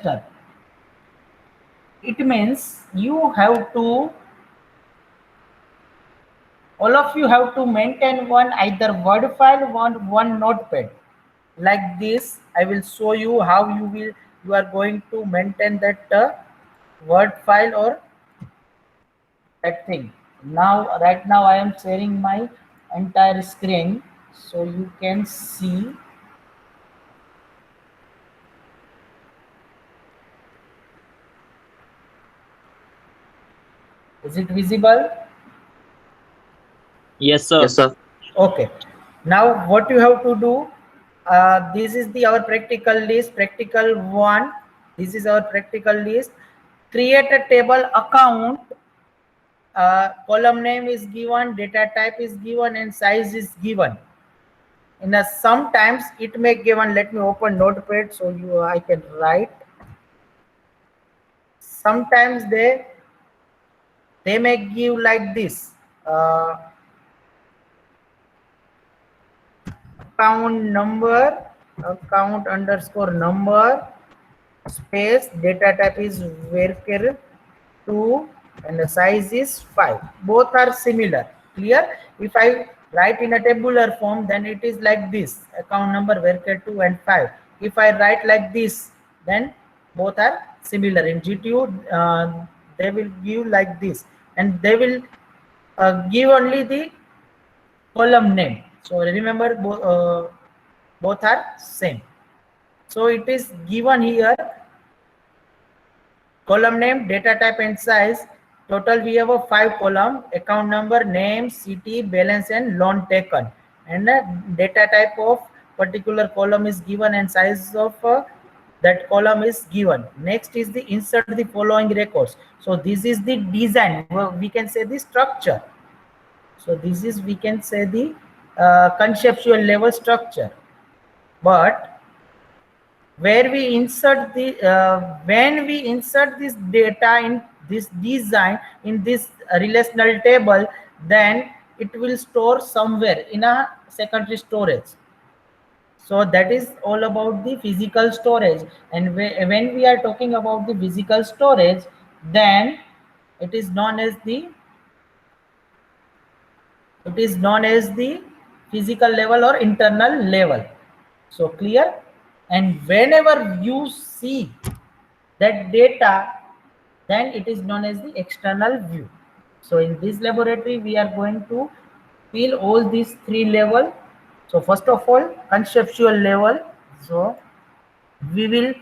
semester. It means you have to, all of you have to maintain one either Word file or one notepad. Like this, I will show you how you are going to maintain that Word file or that thing. Now, right now, I am sharing my entire screen, so you can see. Is it visible? Yes, sir. Yes, sir. Okay. Now, what you have to do? This is the our practical list. Practical one. This is our practical list. Create a table account. Column name is given, data type is given, and size is given. In a sometimes it may given. Let me open notepad so I can write. Sometimes they may give like this. Account number, account underscore number, space, data type is varchar 2, and the size is 5. Both are similar. Clear? If I write in a tabular form, then it is like this: account number varchar 2 and 5. If I write like this, then both are similar. In GTU, they will give like this, and they will give only the column name. So remember, both are same. So it is given here: column name, data type, and size. Total we have a 5 column: account number, name, city, balance, and loan taken. And data type of particular column is given, and size of that column is given. Next is the insert the following records. So this is the design. Well, we can say the structure. So this is, we can say, the conceptual level structure. But where we insert the when we insert this data in this design in this relational table, then it will store somewhere in a secondary storage. So that is all about the physical storage. And when we are talking about the physical storage, then it is known as the physical level or internal level. So clear? And whenever you see that data, then it is known as the external view. So in this laboratory, we are going to fill all these 3 level. So first of all, conceptual level. So we will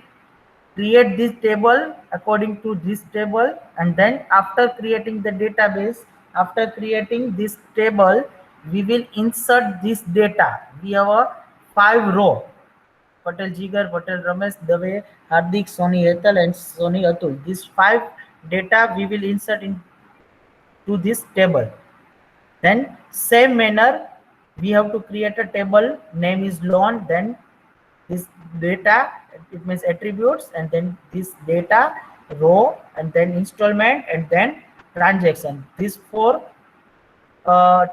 create this table according to this table, and then after creating the database, after creating this table, we will insert this data. We have a 5 row: Patel Jigar, Patel Ramesh, Dave, Hardik, Sony Ethel, and Sony Atul. These 5 data we will insert into this table. Then same manner, we have to create a table, name is loan, then this data, it means attributes, and then this data row, and then installment, and then transaction. These 4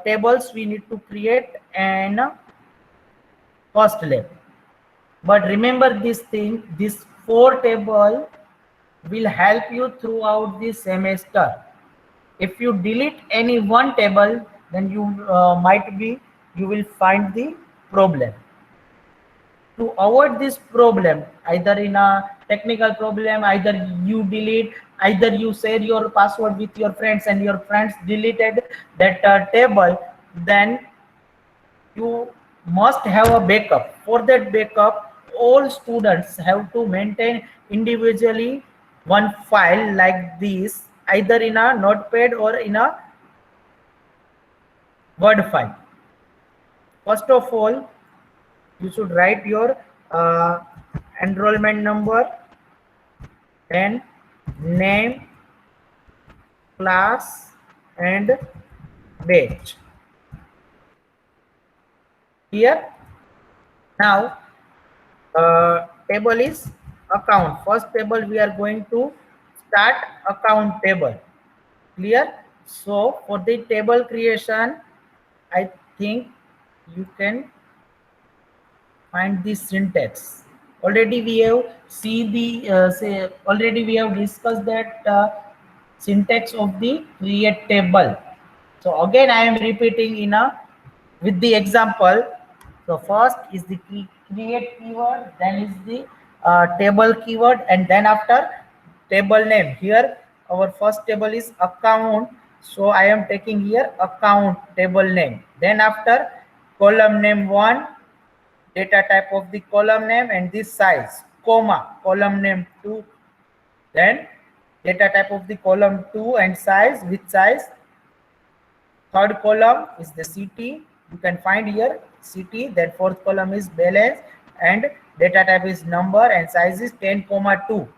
tables we need to create and cost lab. But remember this thing, this 4 table will help you throughout the semester. If you delete any one table, then you will find the problem. To avoid this problem, either in a technical problem, either you delete, either you share your password with your friends and your friends deleted that table, then you must have a backup. For that backup, all students have to maintain individually one file like this, either in a notepad or in a Word file. First of all, you should write your enrollment number, then name, class, and batch. Here, now table is account. First table we are going to start account table. Clear? So for the table creation, I think you can find the syntax. already we have see the say already we have discussed that syntax of the create table. So again I am repeating in a with the example. So first is the create keyword, then is the table keyword, and then after table name. Here our first table is account, so I am taking here account table name. Then after column name 1, data type of the column name and this size, comma column name 2, then data type of the column 2 and size, with size. Third column is the city, you can find here city. Then fourth column is balance, and data type is number, and size is 10 comma 2.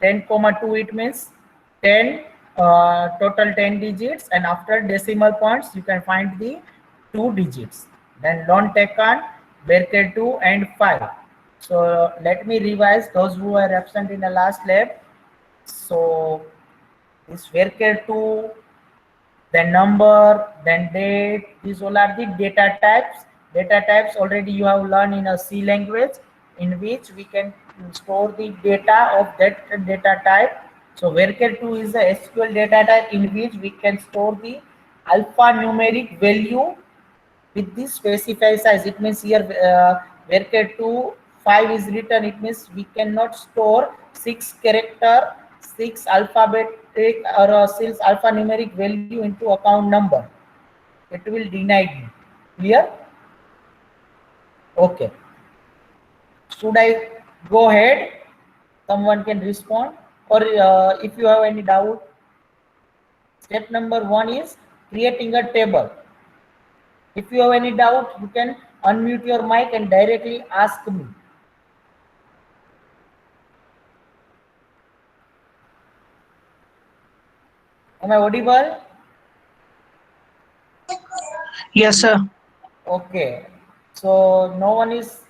10 comma 2, it means 10 total 10 digits, and after decimal points you can find the 2 digits. Then loan taken, varchar 2 and 5. So let me revise those who are absent in the last lab. So this varchar 2, then number, then date, these all are the data types. Data types already you have learned in a C language, in which we can store the data of that data type. So varchar 2 is a SQL data type in which we can store the alphanumeric value with this specified size. It means here varchar 2 5 is written, it means we cannot store 6 character, 6 alphabetic or 6 alphanumeric value into account number. It will deny you. Clear? Okay. Should I go ahead? Someone can respond, or if you have any doubt. Step number 1 is creating a table. If you have any doubt, you can unmute your mic and directly ask me. Am I audible? Yes, sir. Okay. So no one is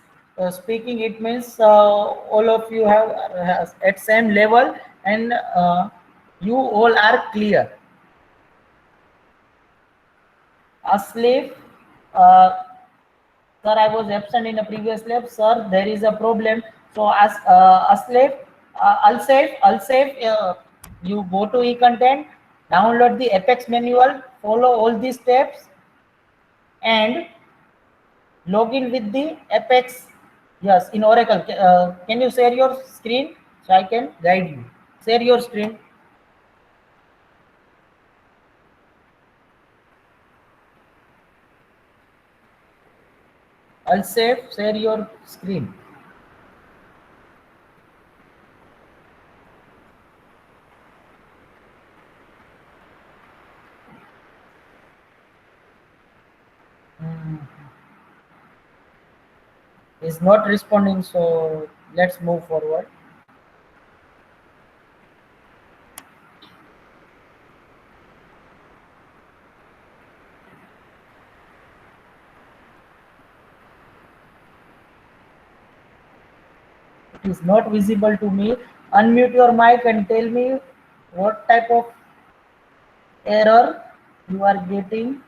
speaking. It means all of you have at same level, and you all are clear. Aslif, sir, I was absent in the previous lab. Sir, there is a problem. So as Aslif, I'll save. You go to e-content, download the Apex manual, follow all these steps, and log in with the Apex. Yes, in Oracle. Can you share your screen so I can guide you? Share your screen. I'll save. Share your screen. Is not responding, so let's move forward. It is not visible to me. Unmute your mic and tell me what type of error you are getting.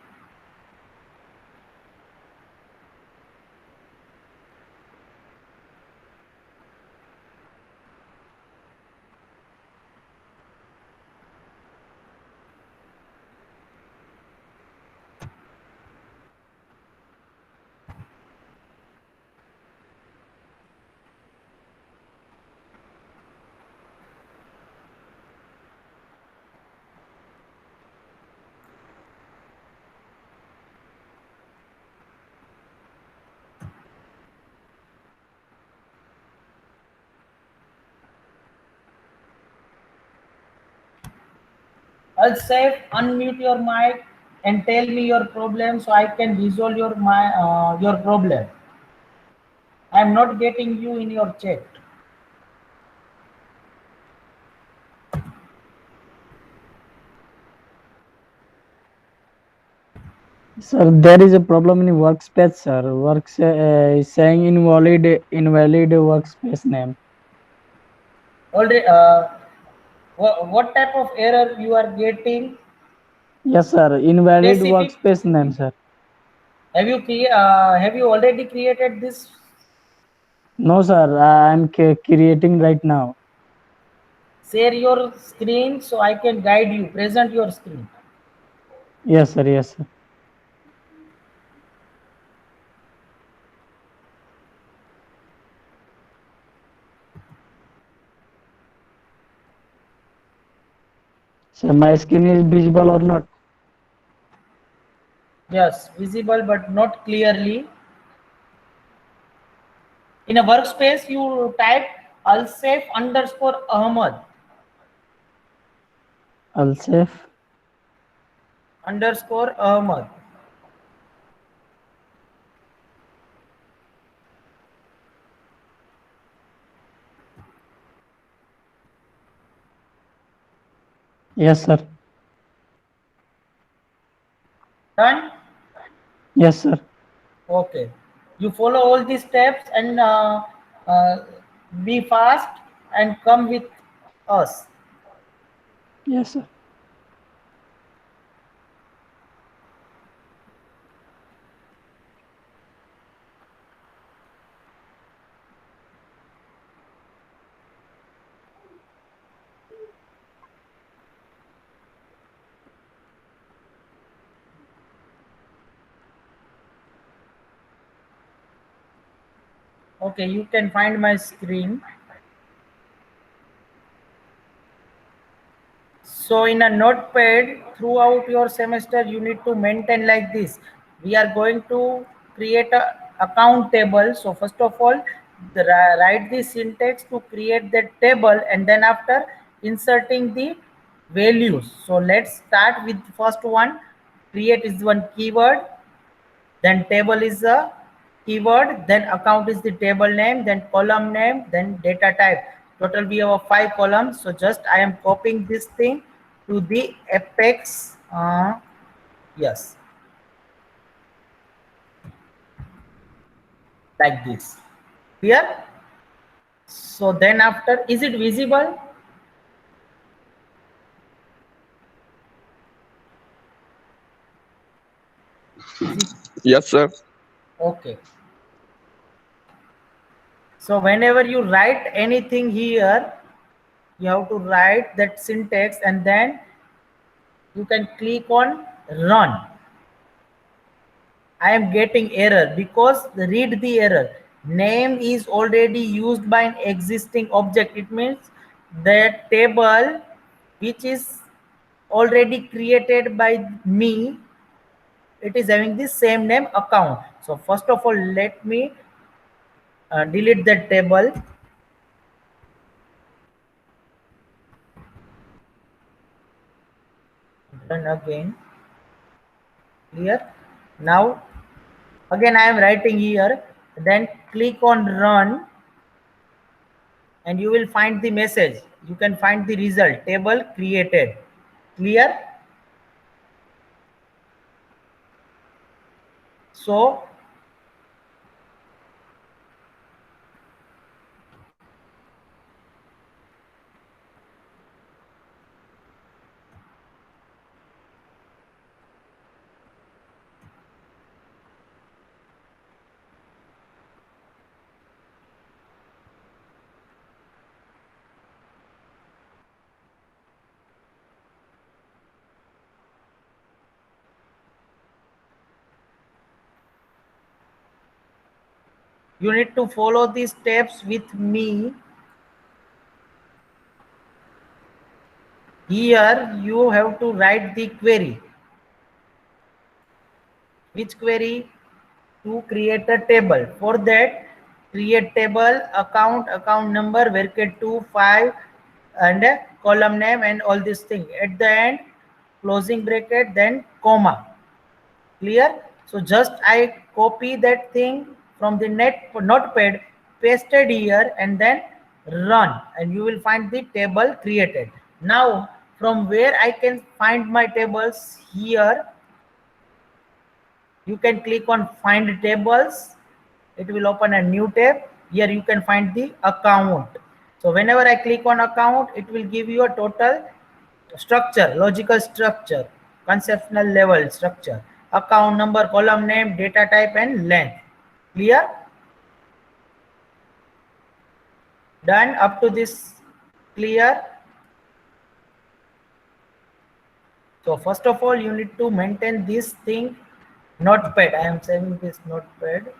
I'll say unmute your mic and tell me your problem so I can resolve your problem. I'm not getting you in your chat. Sir, there is a problem in workspace, sir. Works is saying invalid workspace name. Already, what type of error you are getting? Yes, sir. Invalid Specific. workspace name, sir. Have you already created this No, sir. I'm creating right now. Share your screen so I can guide you. Present your screen. Yes, sir. Yes, sir. So my screen is visible or not? Yes, visible but not clearly. In a workspace, you type Alsef underscore Ahmad Alsef. underscore Ahmad. Yes, sir. Done? Yes, sir. Okay. You follow all these steps and uh, be fast and come with us. Yes, sir. Okay, you can find my screen. So in a notepad, throughout your semester, you need to maintain like this. We are going to create a account table. So first of all, write the syntax to create the table, and then after inserting the values. So let's start with first one. Create is one keyword, then table is a keyword, then account is the table name, then column name, then data type. Total we have 5 columns. So just I am copying this thing to the apex. Yes, like this. Clear? So then after, is it visible? Is it Yes, sir. okay? So whenever you write anything here, you have to write that syntax, and then you can click on run. I am getting error because read the error. Name is already used by an existing object. It means the table which is already created by me, it is having the same name account. So first of all, let me delete that table. Run again. Clear? Now again I am writing here. Then click on run, and you will find the message. You can find the result, table created. Clear? So you need to follow these steps with me. Here you have to write the query. Which query? To create a table. For that, create table, account number, varchar 2, 5, and a column name, and all these things. At the end, closing bracket, then comma. Clear? So just I copy that thing from the notepad, pasted here, and then run, and you will find the table created. Now from where I can find my tables? Here you can click on find tables. It will open a new tab. Here you can find the account. So whenever I click on account, it will give you a total structure, logical structure, conceptual level structure, account number, column name, data type, and length. Clear? Done up to this? Clear? So first of all, you need to maintain this thing, notepad. I am saving this notepad.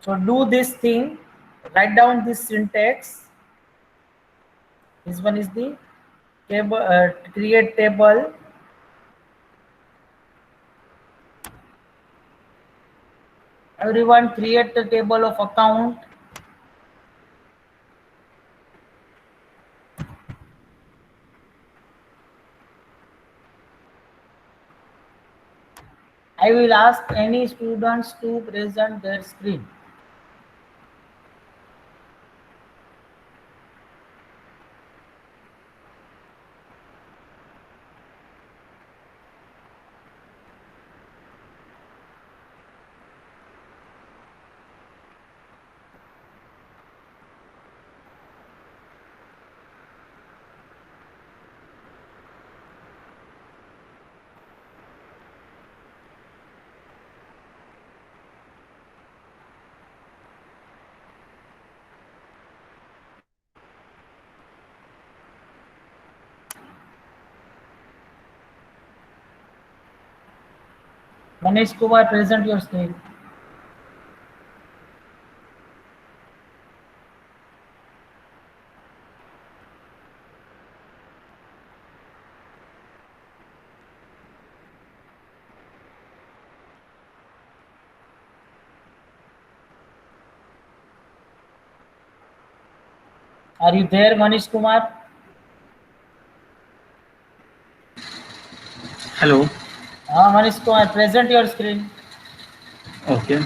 So do this thing, write down this syntax. This one is the table, create table. Everyone create the table of account. I will ask any students to present their screen. Manish Kumar, present your screen. Are you there, Manish Kumar? Hello. Manish Kumar, present your screen. Okay.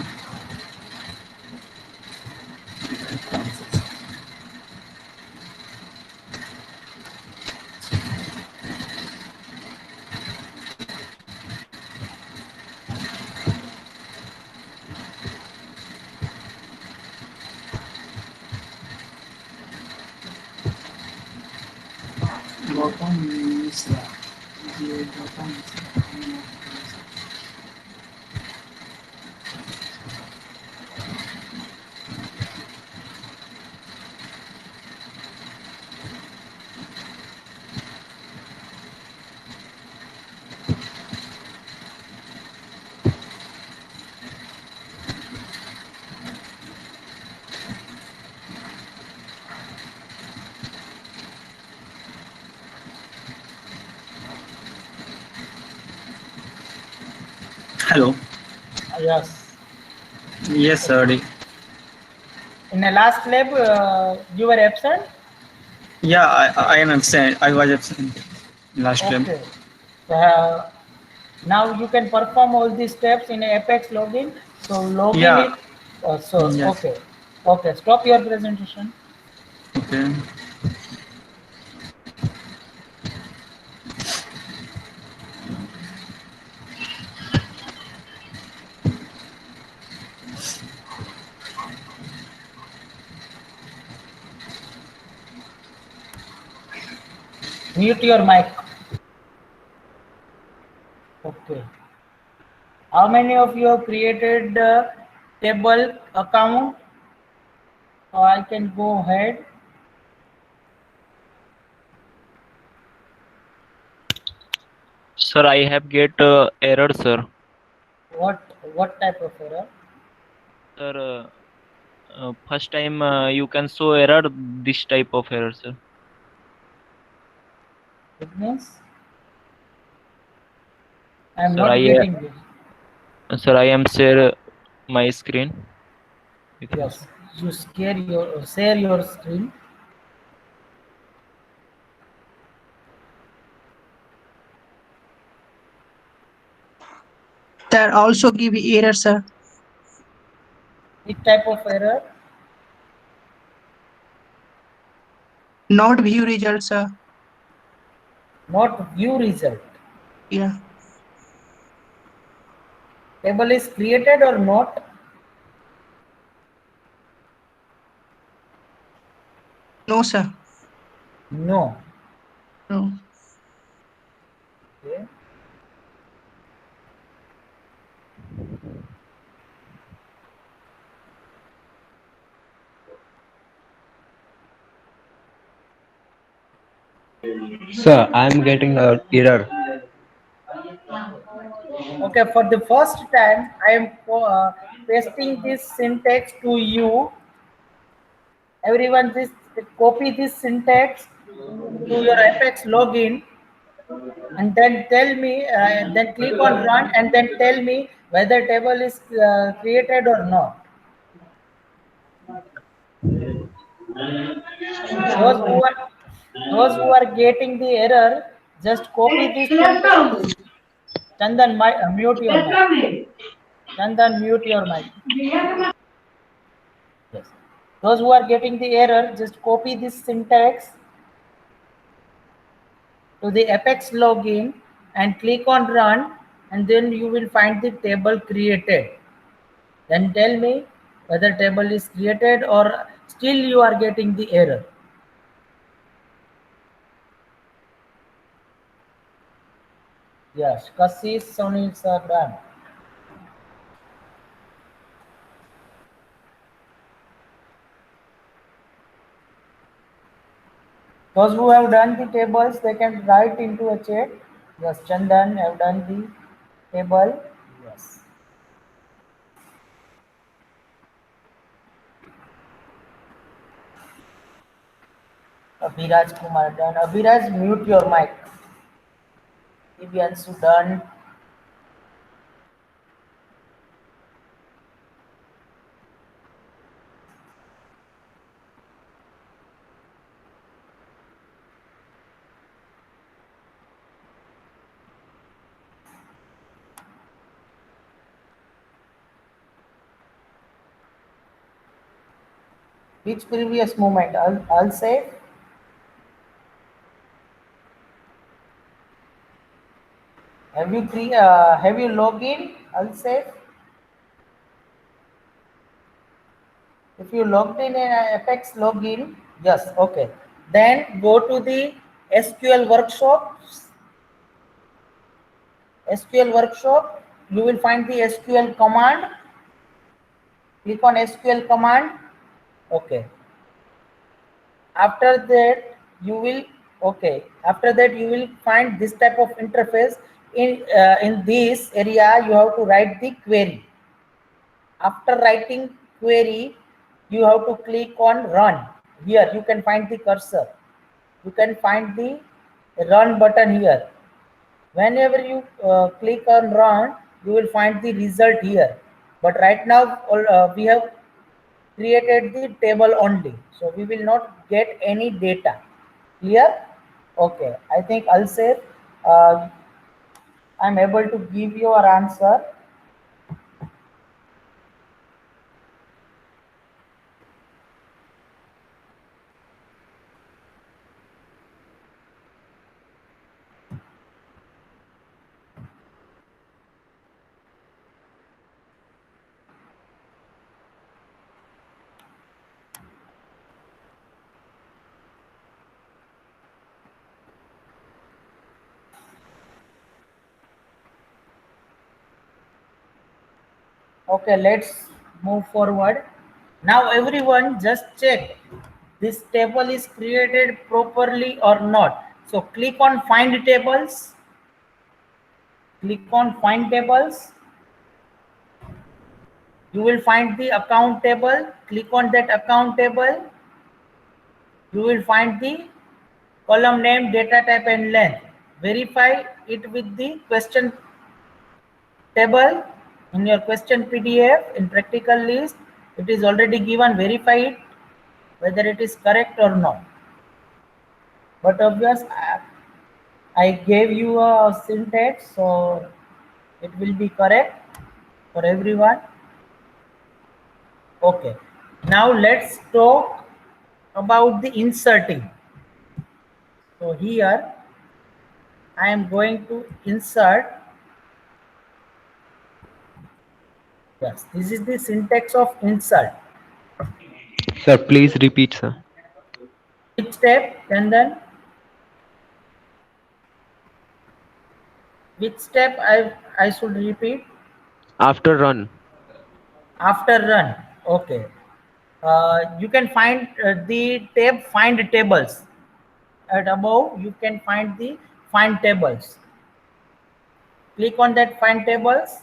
Hello. Yes. Yes, sir. In the last lab, you were absent? Yeah, I am absent. I was absent last time. Okay. Now you can perform all these steps in Apex login. So login Yeah. it. So Yes. okay. Okay. Stop your presentation. Okay. Mute your mic. Okay. How many of you have created the table account? So I can go ahead. Sir, I have get error, sir. What type of error? Sir, first time you can show error, this type of error, sir. It means I am Sir, not getting it. Sir, I am share my screen. with you, Yes. sir. You share your screen. That also give error, sir. Which type of error? Not view result, sir. Not view result. Yeah. Table is created or not? No, sir. No. No. Okay. Sir, I'm getting an error. Okay, for the first time, I am pasting this syntax to you. Everyone, just copy this syntax to your Apex login, and then tell me, then click on run, and then tell me whether table is created or not. Those who are getting the error, just copy this syntax. Chandan, mute your mic. Chandan, mute your mic. Yes. Those who are getting the error, just copy this syntax to the Apex login and click on run, and then you will find the table created. Then tell me whether table is created or still you are getting the error. Yes, Kassis, Sunil sir, done. Those who have done the tables, they can write into a chat. Yes, Chandan have done the table. Yes. Abhiraj Kumar done. Abhiraj, mute your mic. Divyansu done. Which previous moment? I'll say. Have you logged in? I'll say. If you logged in Apex login, yes, okay. Then go to the SQL workshops. SQL workshop, you will find the SQL command. Click on SQL command. Okay. After that, you will find this type of interface. In this area, you have to write the query. After writing query, you have to click on run. Here you can find the cursor. You can find the run button here. Whenever you click on run, you will find the result here. But right now we have created the table only, so we will not get any data. Clear? Okay, I think I'll say I'm able to give you our answer. Okay, let's move forward. Now everyone just check this table is created properly or not. So click on find tables. Click on find tables. You will find the account table. Click on that account table. You will find the column name, data type and length. Verify it with the question table in your question PDF. In practical list, it is already given. Verify it whether it is correct or not. But obvious, I gave you a syntax, so it will be correct for everyone. Okay, now let's talk about the inserting. So here I am going to insert. Yes, this is the syntax of insert. Sir, please repeat, sir. Which step, Chandan? Which step I should repeat? After run. After run. Okay. You can find the tab find tables. At above, you can find the find tables. Click on that find tables.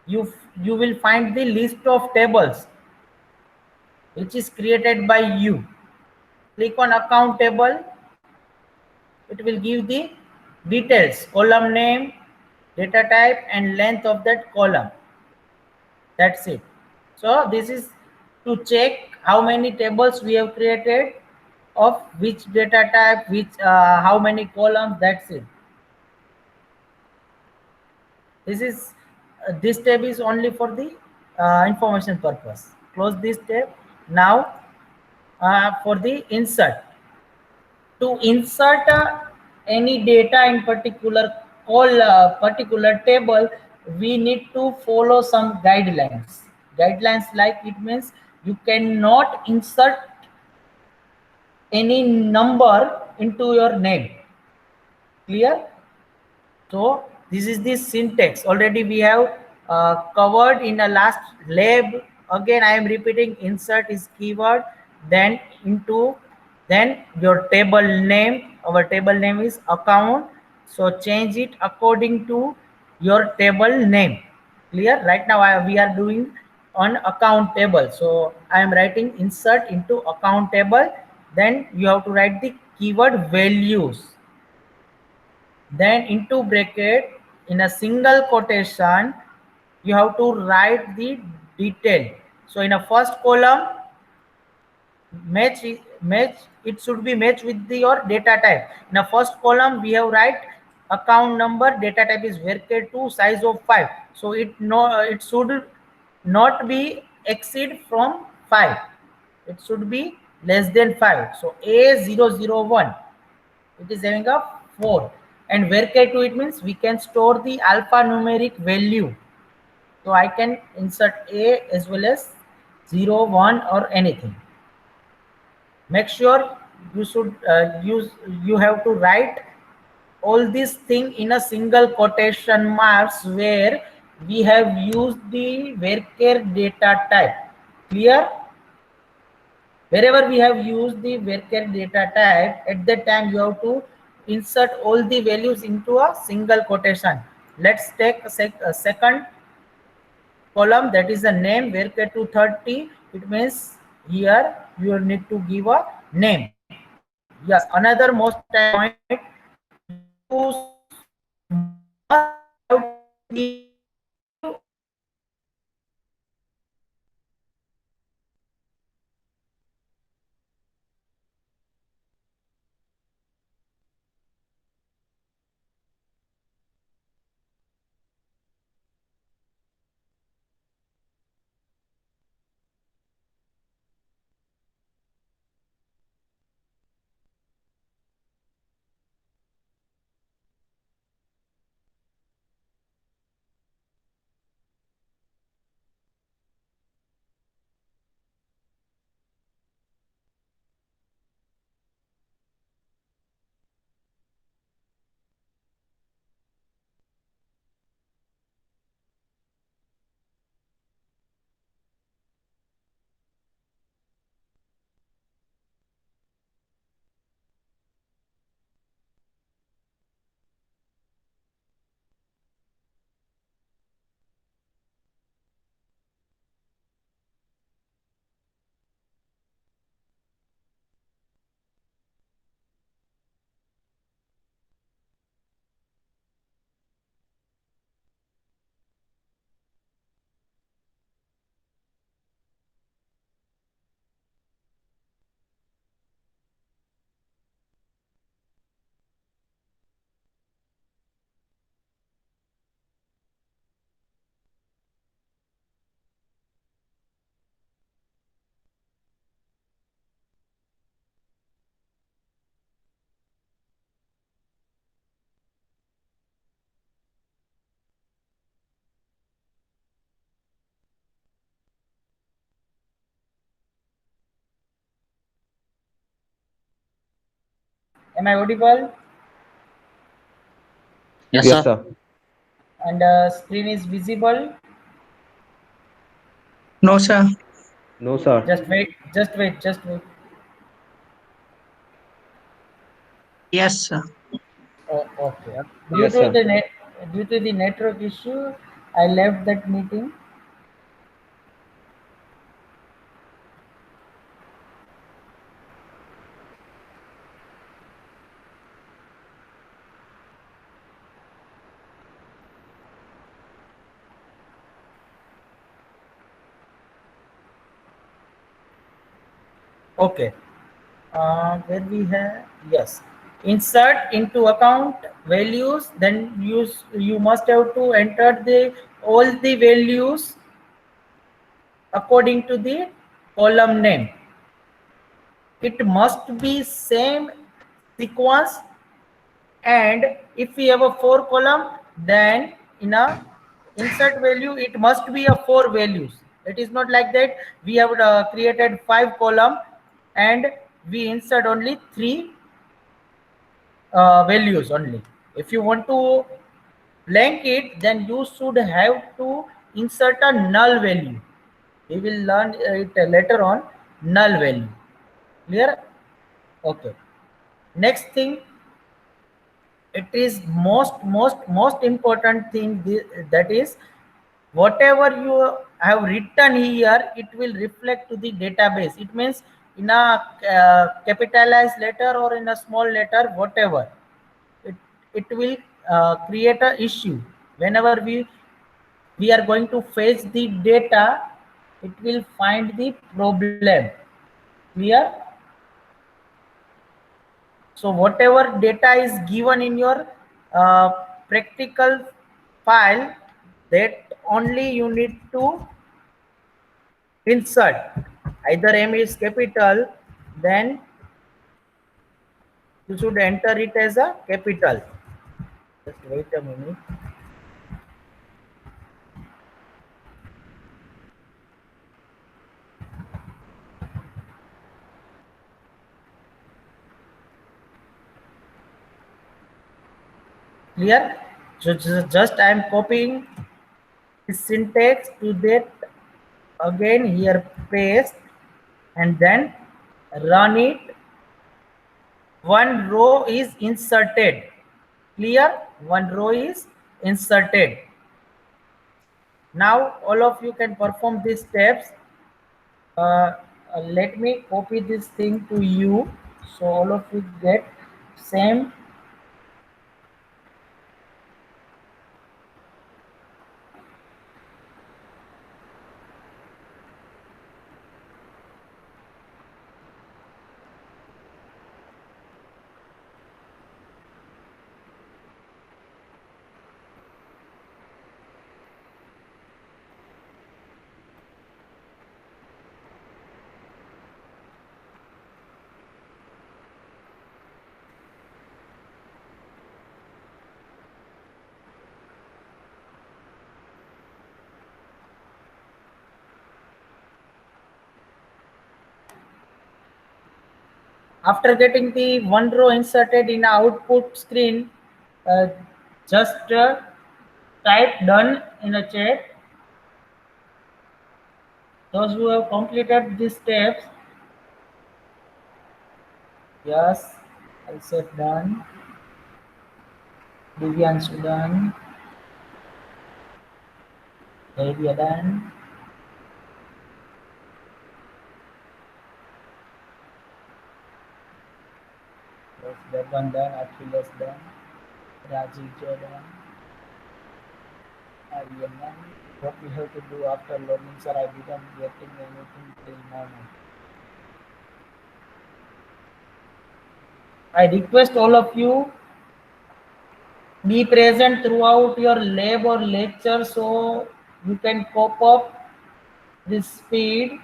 You will find the list of tables which is created by you. Click on account table. It will give the details, column name, data type, and length of that column. That's it. So this is to check how many tables we have created, of which data type, which how many columns. That's it. This tab is only for the information purpose. Close this tab. Now for the insert. To insert any data in particular table, we need to follow some guidelines. Guidelines, like, it means you cannot insert any number into your name. Clear? So this is the syntax. Already we have covered in a last lab. Again, I am repeating: insert is keyword, then into, then your table name. Our table name is account, so change it according to your table name. Clear? Right now we are doing on account table, so I am writing insert into account table. Then you have to write the keyword values, then into bracket, in a single quotation, you have to write the detail. So in a first column, match it should be matched with your data type. In a first column, we have write account number, data type is varchar2, size of 5. So it should not be exceed from 5. It should be less than 5. So A001, it is having a 4, and varchar2, it means we can store the alphanumeric value. So I can insert A as well as 0, 1, or anything. Make sure you should you have to write all these thing in a single quotation marks where we have used the varchar data type. Clear? Wherever we have used the varchar data type, at that time you have to insert all the values into a single quotation. Let's take a second column, that is the name, varchar 230. It means here you need to give a name. Yes, another most important point, you must give. Am I audible? Yes, Yes, sir. sir. And screen is visible. No, sir. No, sir. Just wait. Yes, sir. Oh, okay. Yes, Due yes, to sir. the due to the network issue, I left that meeting. Okay. Where we have, yes, insert into account values. Then you must have to enter the all the values according to the column name. It must be same sequence, and if we have a 4 column, then in a insert value it must be a 4 values. It is not like that we have created 5 column and we insert only 3 values only. If you want to blank it, then you should have to insert a null value. We will learn it later on. Null value. Clear? Okay. Next thing, it is most important thing, that is whatever you have written here, it will reflect to the database. It means in a capitalized letter or in a small letter, whatever, it, it will create a issue whenever we are going to fetch the data. It will find the problem. Clear? So whatever data is given in your practical file, that only you need to insert. Either M is capital, then you should enter it as a capital. Just wait a minute. Clear? So just I am copying the syntax to that, again here paste, and then run it. One row is inserted. Clear? One row is inserted. Now all of you can perform these steps. Let me copy this thing to you, so all of you get same. After getting the one row inserted in output screen, uh, just type done in a chat. Those who have completed these steps, yes, I said done. Divyanshu done. Maybe done. Yes, that one done. Achilles done. Rajiv done. Aryan done. What we have to do after learning, sir? I didn't getting anything till moment. I request all of you be present throughout your lab or lecture, so you can cope up this speed.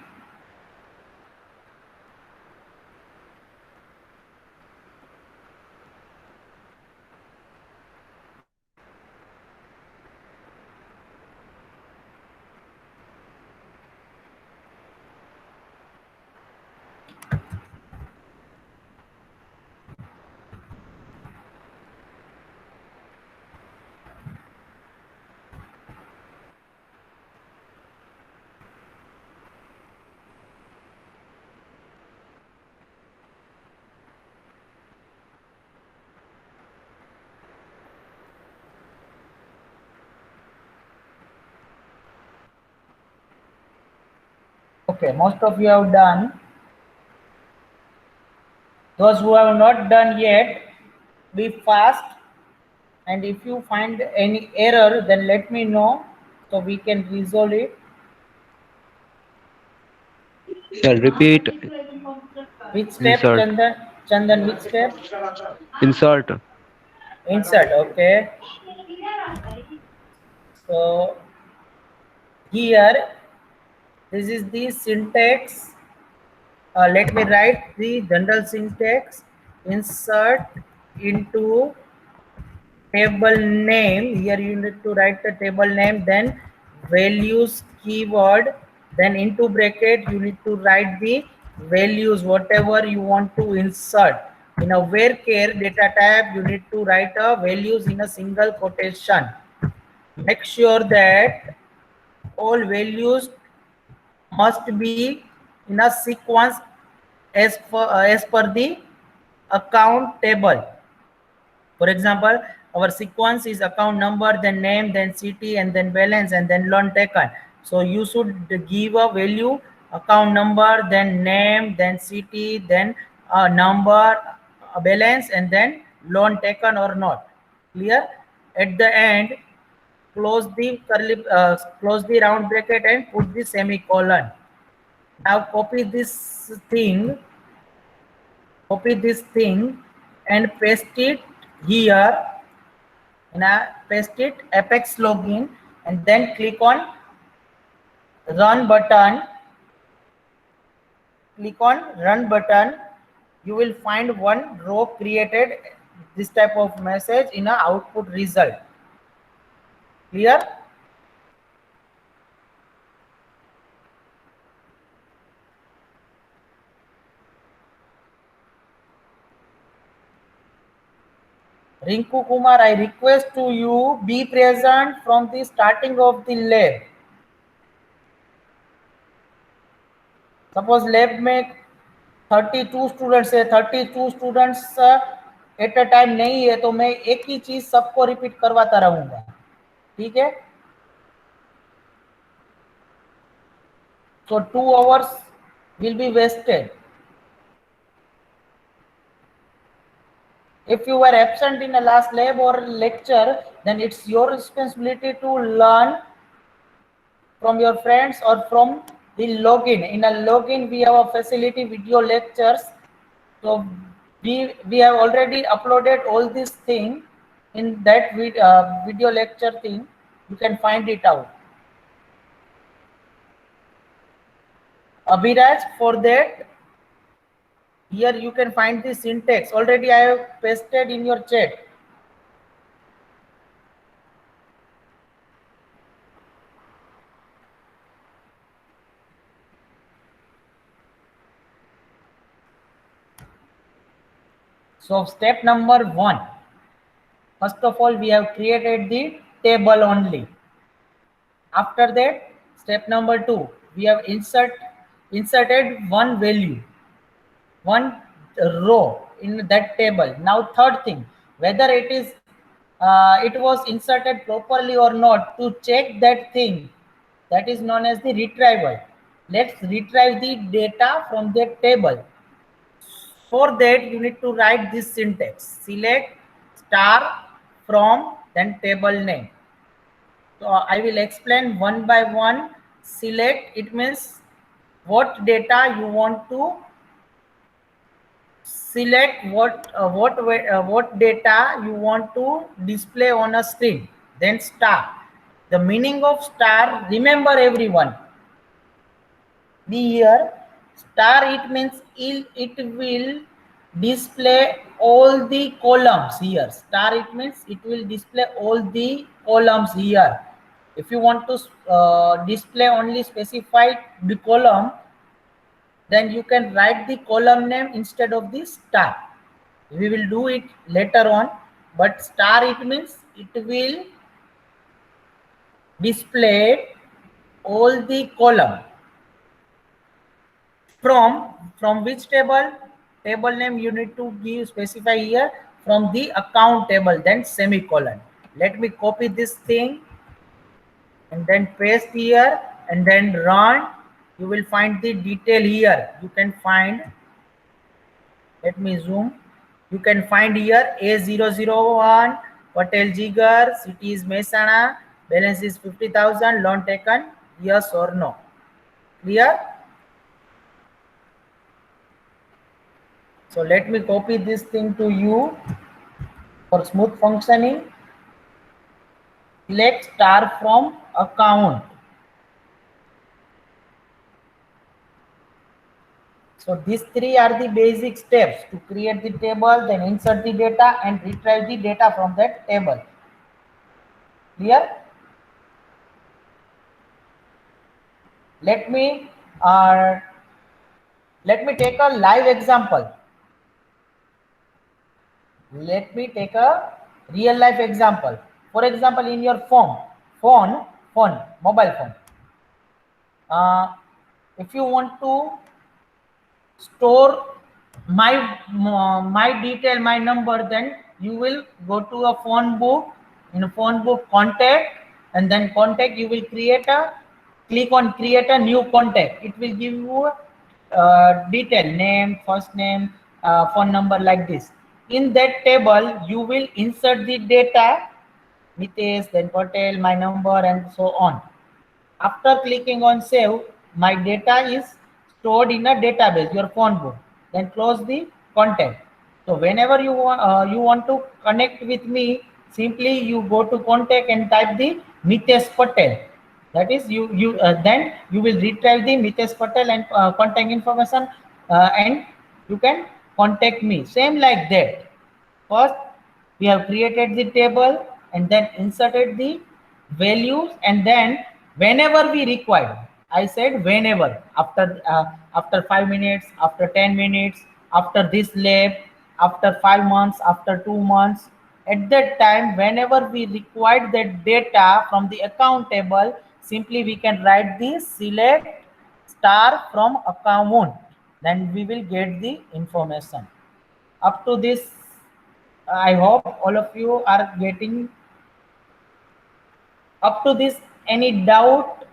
Okay, most of you have done. Those who have not done yet, be fast, and if you find any error, then let me know so we can resolve it. Sir, repeat. Which step, Insert. Chandan, which step? Insert. Insert, okay. So here, this is the syntax. Let me write the general syntax. Insert into table name. Here you need to write the table name, then values keyword, then into bracket you need to write the values whatever you want to insert. In a varchar data type, you need to write a values in a single quotation. Make sure that all values must be in a sequence as per the account table. For example, our sequence is account number, then name, then city, and then balance, and then loan taken. So you should give a value, account number, then name, then city, then number, balance, and then loan taken or not. Clear? At the end, close the close the round bracket and put the semicolon. Now copy this thing and paste it here, and paste it Apex login, and then click on run button. Click on run button. You will find one row created, this type of message in a output result. Clear? Rinku Kumar, I request to you be present from the starting of the lab. Suppose lab में 32 students है, 32 students at a time नहीं है, तो मैं एक ही चीज सबको repeat करवाता रहूंगा. ठीक है? So 2 hours will be wasted. If you were absent in the last lab or lecture, then it's your responsibility to learn from your friends or from the login. In a login, we have a facility video lectures. So we have already uploaded all these things in that video lecture thing. You can find it out. Abhiraj, for that, here you can find the syntax. Already I have pasted in your chat. So step number 1. First of all, we have created the table only. After that, step number 2, we have inserted one value, one row in that table. Now third thing, whether it was inserted properly or not, to check that thing, that is known as the retrieval. Let's retrieve the data from that table. For that, you need to write this syntax: select star from, then table name. So I will explain one by one. Select, it means what data you want to select, what data you want to display on a screen. Then star. The meaning of star, remember everyone, be here. Star, it means it will display all the columns here. Star, it means it will display all the columns here. If you want to display only specified the column, then you can write the column name instead of the star. We will do it later on, but star, it means it will display all the column. From which table? Table name you need to give, specify here, from the account table, then semicolon. Let me copy this thing and then paste here and then run. you will find the detail here. You can find, let me zoom. You can find here A001, Patel Jigar, city is Mehsana, balance is 50,000, loan taken, yes or no. Clear? So let me copy this thing to you for smooth functioning. Select star from account. So these three are the basic steps to create the table, then insert the data and retrieve the data from that table. Clear? Let me take a live example. Let me take a real life example. For example, in your mobile phone. If you want to store my detail, my number, then you will go to a phone book. In a phone book, contact, and then contact, you will click on create a new contact. It will give you detail, name, first name, phone number, like this. In that table, you will insert the data, Mitesh, then Patel, my number, and so on. After clicking on save, my data is stored in a database, your phone book. Then close the contact. So whenever you want to connect with me, simply you go to contact and type the Mitesh Patel. That is, then you will retrieve the Mitesh Patel and contact information, and you can contact me. Same like that. First, we have created the table and then inserted the values, and then whenever we require, I said whenever, after 5 minutes, after 10 minutes, after this lab, after 5 months, after 2 months, at that time, whenever we require that data from the account table, simply we can write the select star from account, then we will get the information. Up to this, I hope all of you are getting up to this. Any doubt?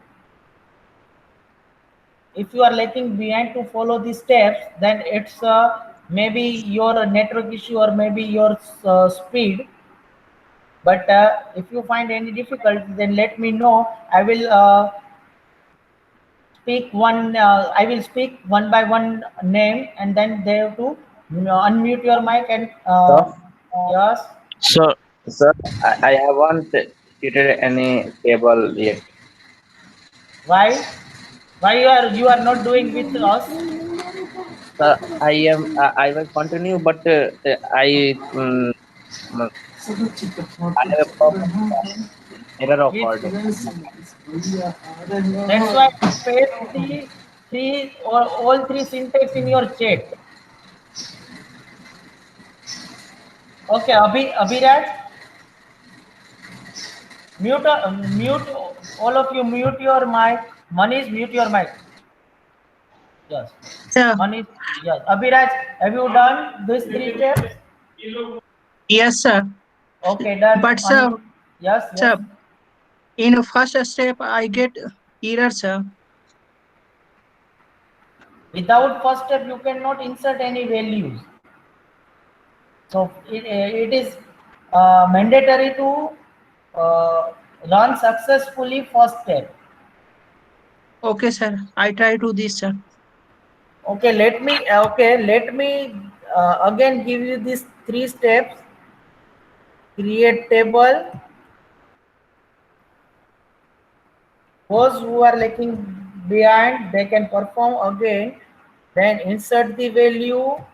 If you are lagging behind to follow the steps, then it's maybe your network issue or maybe your speed. But if you find any difficulty, then let me know. I will speak one. I will speak one by one name, and then they have to unmute your mic and So, yes. Sir, sir, I haven't created any table yet. Why? Why you are not doing with us? I will continue, but I have a problem. Error occurred. That's why I paste the three or all three syntax in your chat. Okay, Abhiraj, mute all of you. Mute your mic. Manish, mute your mic. Yes, Sir, Manish. Yes, Abhiraj, have you done these three steps? yes, sir. Okay, done. But sir, Yes, yes. sir, in first step, I get error, sir. Without first step, you cannot insert any values. So it is mandatory to run successfully first step. Okay, sir. I try to this, sir. Okay, let me again give you these three steps. Create table. Those who are lagging behind, they can perform again. Then insert the value,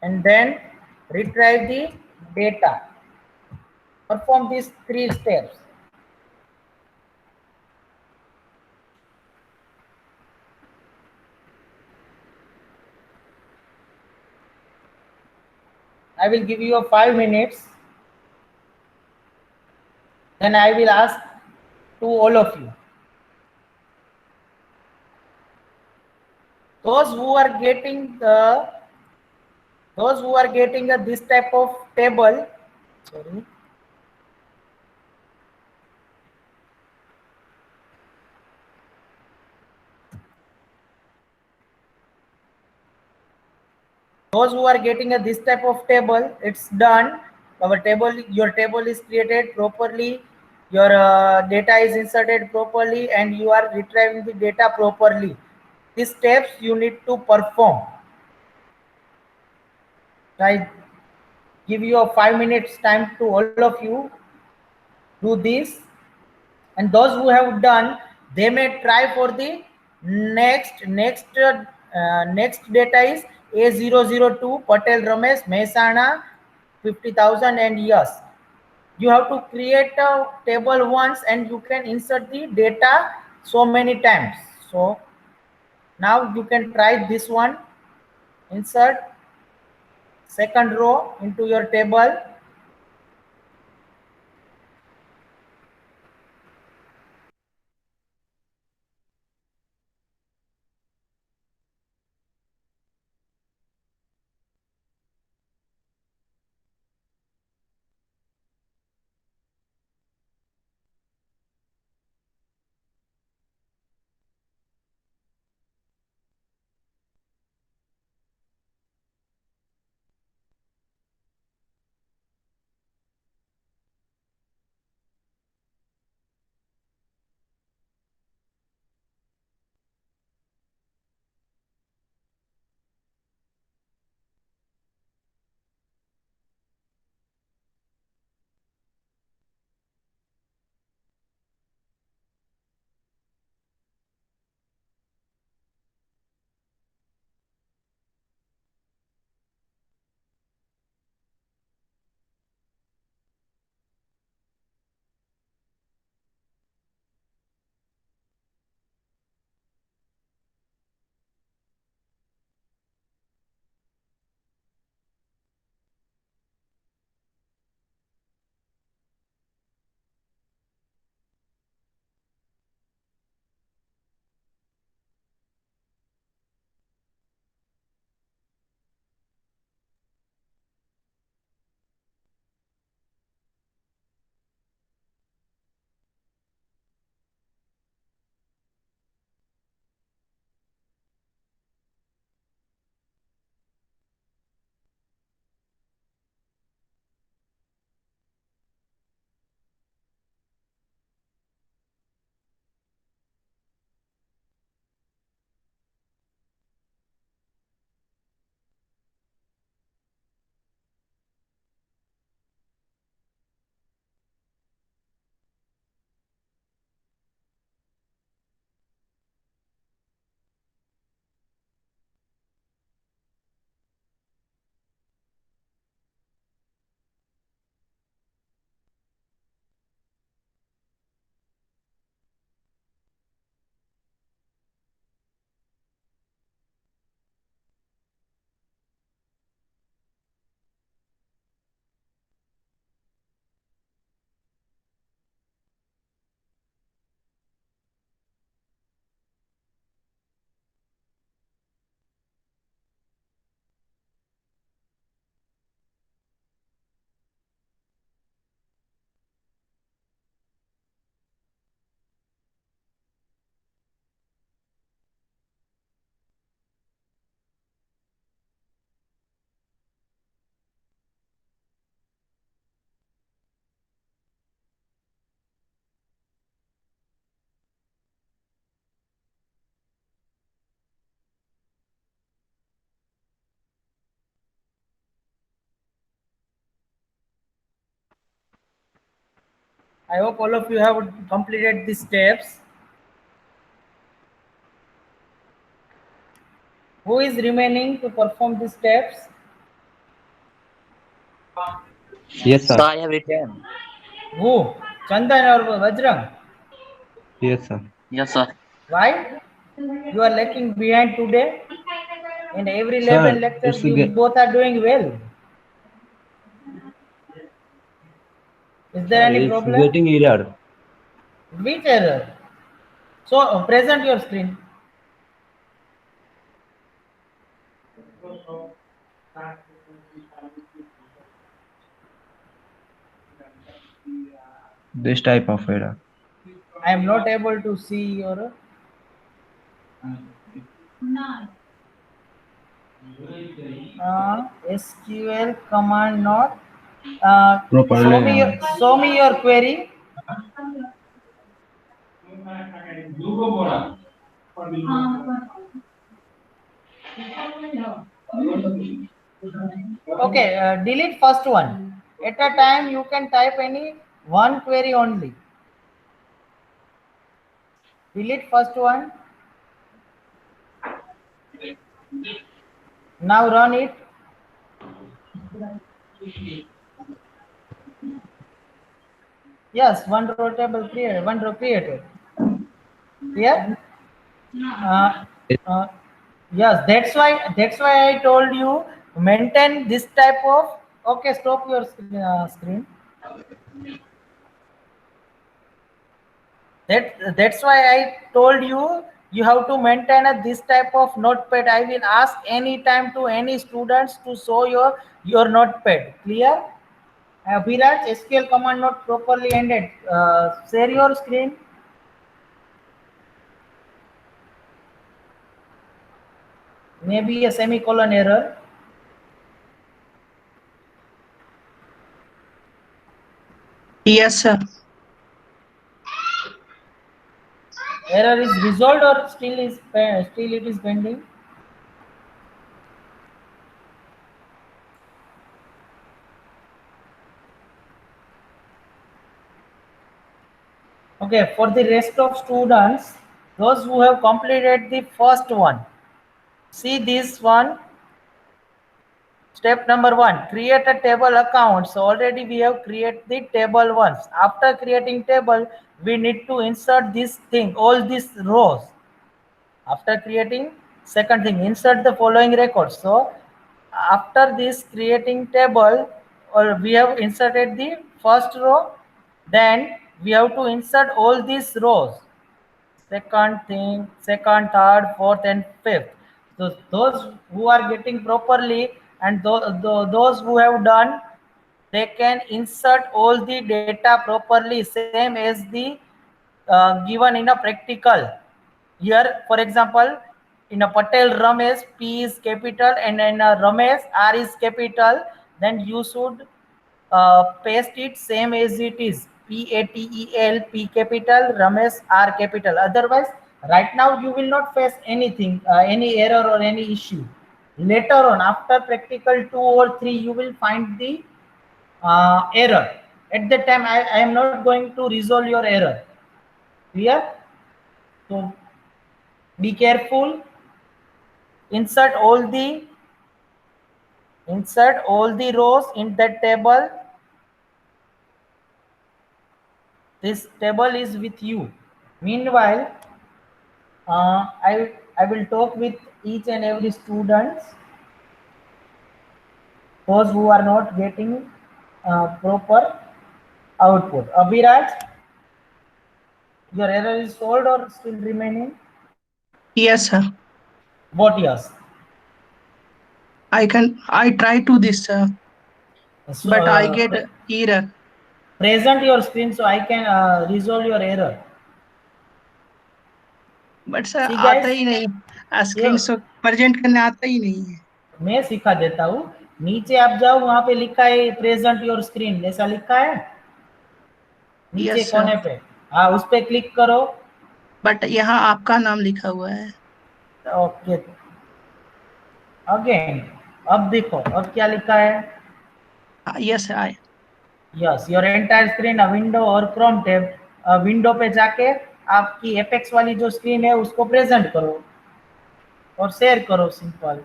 and then retrieve the data. Perform these three steps. I will give you a 5 minutes. Then I will ask to all of you. Those who are getting this type of table, sorry. Those who are getting this type of table, it's done. Your table is created properly. Your data is inserted properly, and you are retrieving the data properly. These steps you need to perform. I give you a 5 minutes time to all of you do this, and those who have done, they may try for the next data is A002 Patel Ramesh Mehsana 50,000, and yes, you have to create a table once and you can insert the data so many times. So now you can try this one. Insert second row into your table. I hope all of you have completed the steps. Who is remaining to perform the steps? Yes, So sir. I have written. Who? Chandan or Vajrang? Yes, sir. Yes, sir. Why? You are lacking behind today. In every lab and Sir, lecture, it's you get, both are doing well. Is there sir, any it's problem? getting error. Which error? So present your screen. This type of error. I am not able to see your. SQL command not. Properly. Show me your query. Okay, delete first one. At a time, you can type any one query only. Delete first one. Now run it. Yes, one row table created. One row created. Yeah. Yes, that's why I told you maintain this type of. Okay, stop your screen. That's why I told you you have to maintain this type of notepad. I will ask any time to any students to show your notepad. Clear? Viraj, SQL command not properly ended. Share your screen. Maybe a semicolon error. Yes, sir. Error is resolved or still it is pending. Okay, for the rest of students, those who have completed the first one, see this one. Step number 1, create a table account. So already we have created the table once. After creating table, we need to insert this thing, all these rows. After creating, second thing, insert the following records. So after this creating table, or we have inserted the first row, then we have to insert all these rows. Second thing, second, third, fourth, and fifth. So those who are getting properly and those who have done, they can insert all the data properly, same as the given in a practical. Here, for example, in a Patel Ramesh, P is capital, and in a Ramesh, R is capital. Then you should paste it same as it is. Patel, P capital, Ramesh, R capital. Otherwise, right now you will not face anything, any error or any issue. Later on, after practical 2 or 3, you will find the error. At that time, I am not going to resolve your error. Clear? So be careful. Insert all the rows in that table. This table is with you. Meanwhile, I will talk with each and every student. Those who are not getting proper output. Abhiraj, your error is solved or still remaining? Yes, sir. What yes? I try to this, sir, So, but I get error. present your screen so I can resolve your error. But sir See, आता guys, ही नहीं, screen Shaw present करने आता ही नहीं है. मैं सिखा देता हूँ. नीचे आप जाओ, वहां पे लिखा है प्रेजेंट योर स्क्रीन, ऐसा लिखा है नीचे Yes, कोने sir. पे. हाँ, उस पे क्लिक करो. बट यहाँ आपका नाम लिखा हुआ है. ओके, अगेन अब देखो, अब क्या लिखा है. Yes I. Yes, your entire screen, window और क्रोम टैब. विंडो पे जाके आपकी एपेक्स वाली जो स्क्रीन है उसको प्रेजेंट करो और शेयर करो. सिंपल.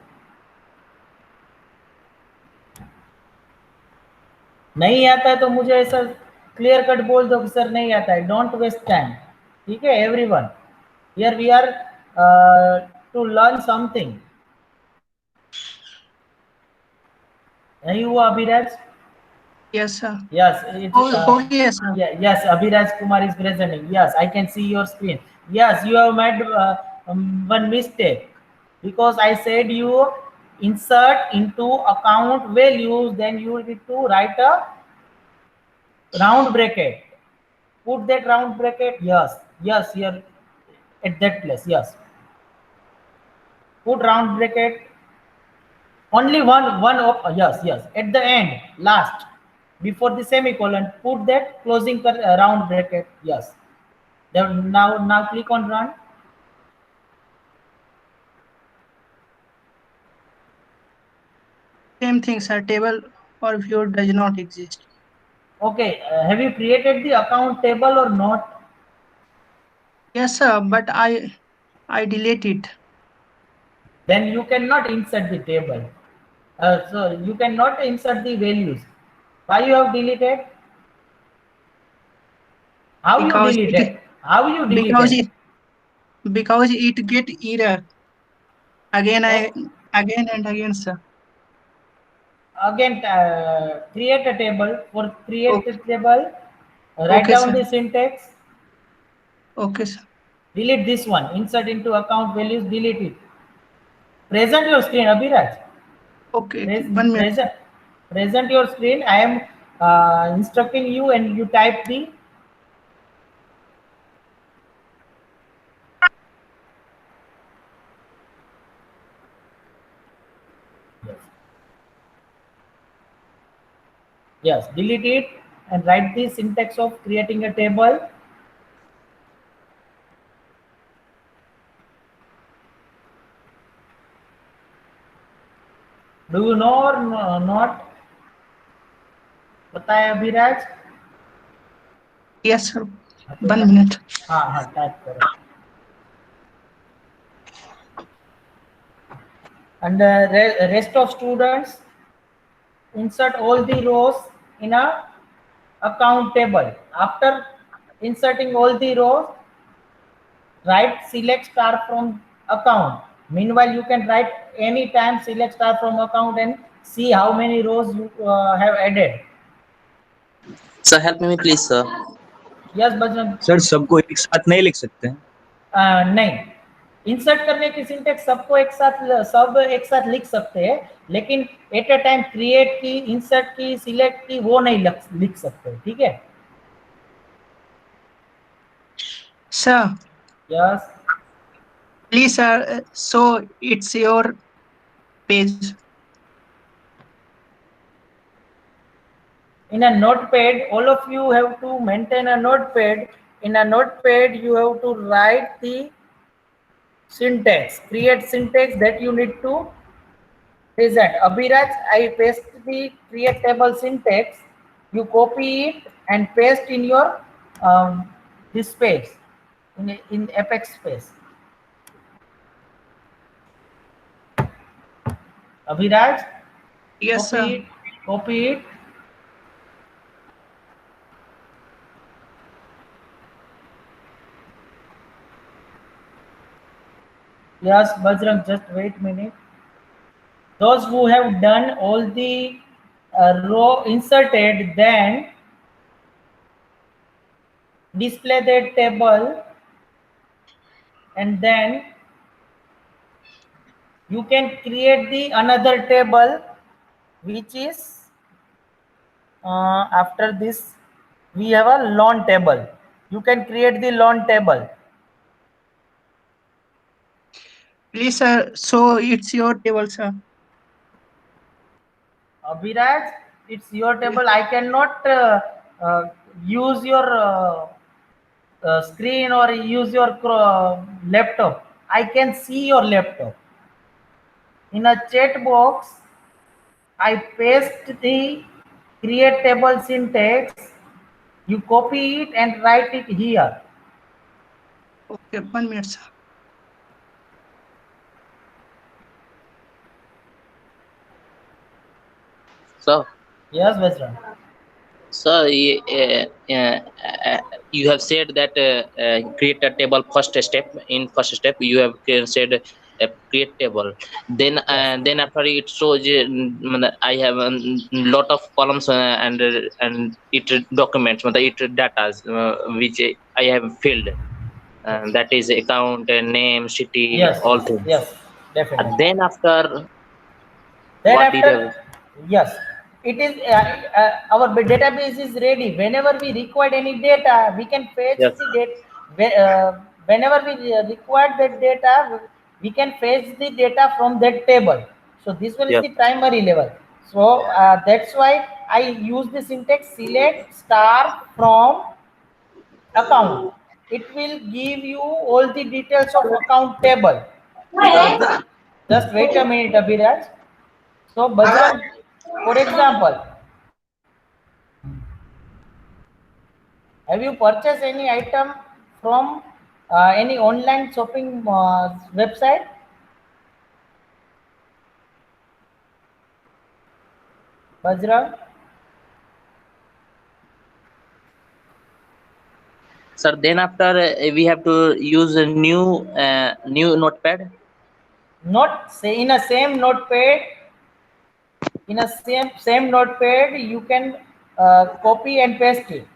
नहीं आता है तो मुझे ऐसा क्लियर कट बोल दो कि सर नहीं आता है. Don't waste time. ठीक है everyone, here we are to learn something. नहीं हुआ Abhiraj? Yes, sir. Yes, Yes, sir. yes, Abhiraj Kumar is presenting. Yes, I can see your screen. Yes, you have made one mistake, because I said you insert into account values, then you need to write a round bracket. Put that round bracket. Yes, here at that place. Yes, put round bracket. Only yes. At the end, last, before the semicolon, put that closing round bracket. Yes. Then now click on run. Same thing, sir. Table or view does not exist. Okay. Have you created the account table or not? Yes, sir. But I delete it. Then you cannot insert the table. So you cannot insert the values. Why you have deleted? How you Because deleted? How you because deleted? it because it get error again. Again and again, sir. Again, create a table. For create a Okay, table, write okay, down sir. the syntax. Okay, sir. Delete this one. Insert into account values. Delete it. Present your screen, Abhiraj. Okay, Pres- 1 minute. present, present your screen. I am instructing you, and you type the. Yes. Yes. Delete it and write the syntax of creating a table. Do you know or not? पता है Abhiraj? Yes, sir. तो 1 minute. हाँ type करो. And the rest of students, insert all the rows in a account table. After inserting all the rows, write select star from account. Meanwhile, you can write any time select star from account and see how many rows you have added. Sir, help me please, sir. Yes, Bajrang. Sir सबको एक साथ नहीं लिख सकते हैं? नहीं, insert करने की सिंटेक्स सबको एक साथ लिख सकते हैं, लेकिन एट अ टाइम क्रिएट की, इंसर्ट की, सिलेक्ट की वो नहीं लिख सकते. ठीक है? Sir, yes. please, sir. So it's your page. In a notepad, all of you have to maintain a notepad. In a notepad, you have to write the syntax, create syntax that you need to present. Abhiraj, I paste the create table syntax. You copy it and paste in your this space, in Apex space. Abhiraj, Yes, sir. copy it. Yes, Bajrang, just wait a minute. Those who have done all the row inserted, then display that table, and then you can create the another table, which is after this we have a loan table. You can create the loan table. Please, sir. So it's your table, sir. Abhiraj, it's your table. I cannot use your screen or use your laptop. I can see your laptop. In a chat box, I paste the create table syntax. You copy it and write it here. Okay, 1 minute, sir. Sir. Yes, Vajra. Sir, you have said that create a table first step. In first step, you have said create table. Then after it shows I have a lot of columns and it documents, it data which I have filled. That is account, name, city, all things. Yes, definitely. And then after, yes, it is our database is ready. Whenever we require any data, we can fetch the data. Whenever we require that data, we can fetch the data from that table. So this one Yeah. is the primary level. So that's why I use the syntax select star from account. It will give you all the details of account table. Just wait a minute, Abhiraj. So Bajrang, for example, have you purchased any item from any online shopping website? Bajrang? Sir, then after we have to use a new notepad. Not say in a same notepad. In a same notepad, you can copy and paste it.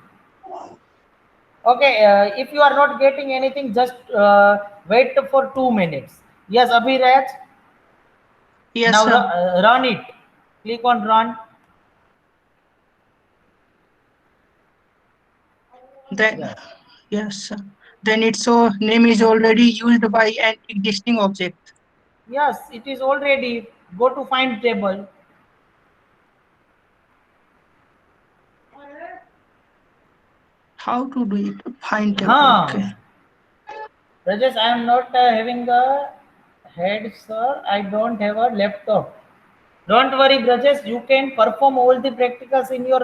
Okay, if you are not getting anything, just wait for 2 minutes. Yes, Abhiraj. Yes, Now sir. run it. Click on run. Then, Yeah. yes, sir. Then it's so name is already used by an existing object. Yes, it is already. Go to find table. How to do it? Find table. Huh. Okay. Rajesh, I am not having a head, sir. I don't have a laptop. Don't worry, Brajesh. You can perform all the practicals in your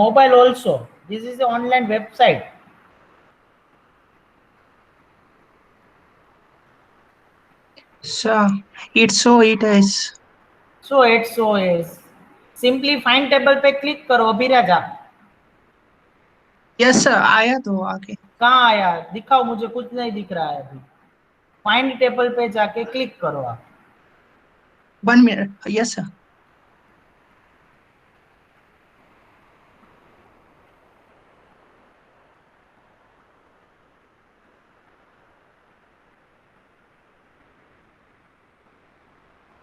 mobile also. This is an online website. So it's so it is. So it's so is. Simply find table पे click करो अभिराज आप. Yes, sir. आया तो आगे. कहाँ आया? दिखाओ मुझे, कुछ नहीं दिख रहा है अभी. फाइंड टेबल पे जाके क्लिक करो आप. 1 minute. Yes, sir.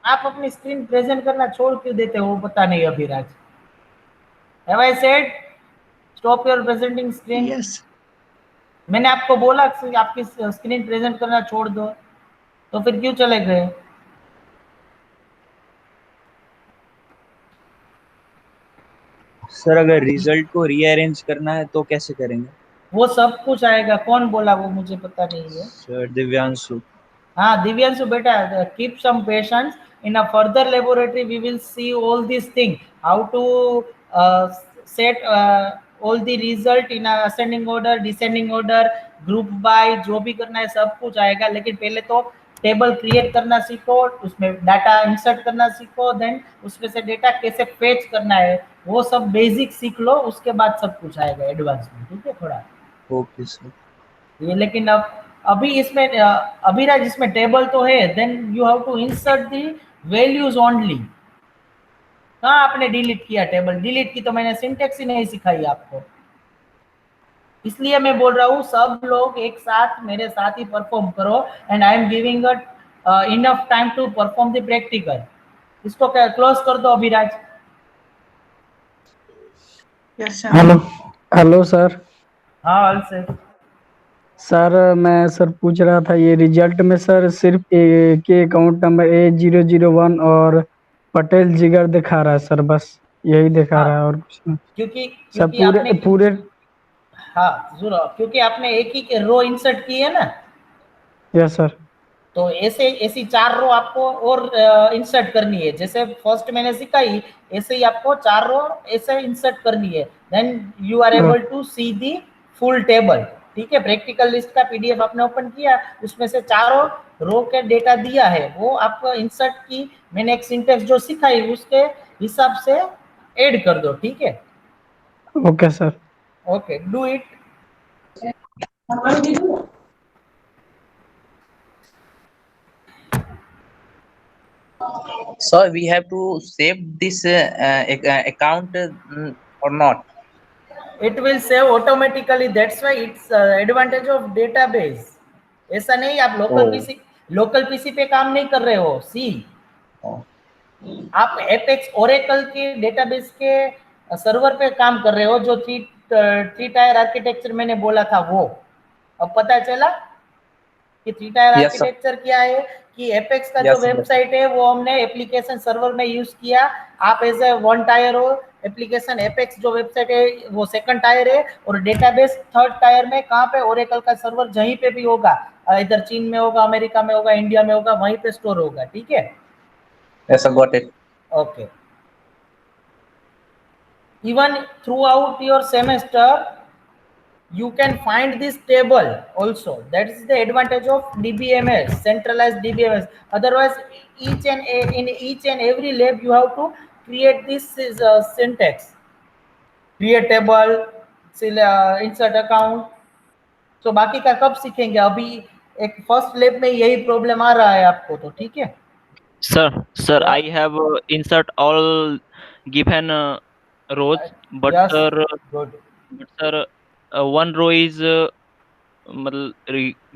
आप अपनी स्क्रीन प्रेजेंट करना छोड़ क्यों देते हो वो पता नहीं Abhiraj. Have I said stop your presenting screen? Yes. मैंने आपको बोला कि आपकी स्क्रीन प्रेजेंट करना छोड़ दो, तो फिर क्यों चले गए? सर अगर रिजल्ट को रीअरेंज करना है तो कैसे करेंगे? वो सब कुछ आएगा. कौन बोला वो मुझे पता नहीं है. सर दिव्यांशु. हाँ दिव्यांशु बेटा, keep some patience. In a further laboratory we will see all these things, how to set all the result in a ascending order, descending order, group by, जो भी करना है सब कुछ आएगा. लेकिन पहले तो टेबल क्रिएट करना सीखो, उसमें डाटा इंसर्ट करना सीखो, देन उसमें से डेटा कैसे फेच करना है वो सब बेसिक सीख लो. उसके बाद सब कुछ आएगा एडवांस में. ठीक है थोड़ा. Okay sir. ये लेकिन अब अभी इसमें अभिराज इसमें टेबल तो है, then you have to insert the values only. कहाँ आपने डिलीट किया टेबल? डिलीट की तो मैंने सिंटेक्स ही नहीं सिखाई आपको. इसलिए मैं बोल रहा हूँ सब लोग एक साथ मेरे साथ ही परफॉर्म करो. And I am giving enough time to perform the practical. इसको क्लोज कर दो Abhiraj. Yes, sir. Hello sir. हाँ से सर मैं सर पूछ रहा था ये रिजल्ट में सर सिर्फ के अकाउंट नंबर A001 और पटेल जिगर दिखा रहा है सर, बस यही दिखा रहा है और कुछ नहीं. क्योंकि सर पूरे हाँ जरूर, क्योंकि आपने एक ही रो इंसर्ट की है ना. Yes sir. तो ऐसी 4 रो आपको और इंसर्ट करनी है. जैसे फर्स्ट मैंने सिखाई ऐसे ही आपको 4 रो ऐसे इंसर्ट करनी है. Then you are able to see the full table. ठीक है. प्रैक्टिकल लिस्ट का पीडीएफ आपने ओपन किया, उसमें से 4 रो के डेटा दिया है, वो आपको इंसर्ट की मैंने एक सिंटेक्स जो सिखाई उसके हिसाब से ऐड कर दो. ठीक है. Okay sir. Okay do it. So we have to save this account or not? It will save automatically. That's why it's advantage of database. ऐसा नहीं आप लोकल पीसी पे काम नहीं कर रहे हो. सी आप एपेक्स ओरेकल के डेटाबेस के सर्वर पे काम कर रहे हो, जो थ्री टायर आर्किटेक्चर मैंने बोला था वो. अब पता चला कि 3 टायर Yes, sir. आर्किटेक्चर क्या है, कि एपेक्स का Yes, जो वेबसाइट है वो हमने एप्लीकेशन सर्वर में यूज किया, आप एज ए 1 टायर हो, एप्लीकेशन एपेक्स जो वेबसाइट है वो 2nd टायर है, और डेटाबेस 3rd टायर में कहाँ पे, ओरेकल का सर्वर जहीं पे भी होगा, इधर चीन में होगा, अमेरिका में होगा, इंडिया में होगा, वहीं पे स्टोर होगा। ठीक है, yes, I got it. Okay. Even throughout your semester you can find this table also. That is the advantage of DBMS, centralized DBMS. Otherwise in each and every lab you have to create this syntax, create table, insert account. So बाकी का कब सीखेंगे, अभी एक first lab में यही problem आ रहा है आपको, तो ठीक है। Sir, Yeah. I have insert all given rows, but Yes, sir, good. one row is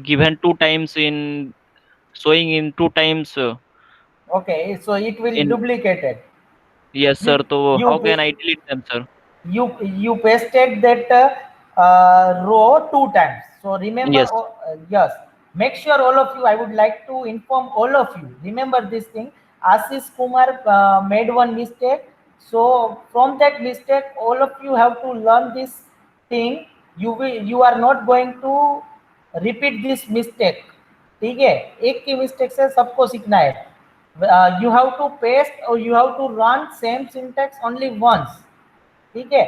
given 2 times in showing in 2 times. Okay, so it will In duplicate it. yes, sir. You So you how can I delete them, sir? you pasted that row 2 times. So remember, Yes. yes, make sure all of you, I would like to inform all of you, remember this thing. Ashish Kumar made one mistake, so from that mistake all of you have to learn this thing. You are not going to repeat this mistake. ठीक है, एक की mistake से सबको सीखना है। You have to paste or you have to run same syntax only once. ठीक है,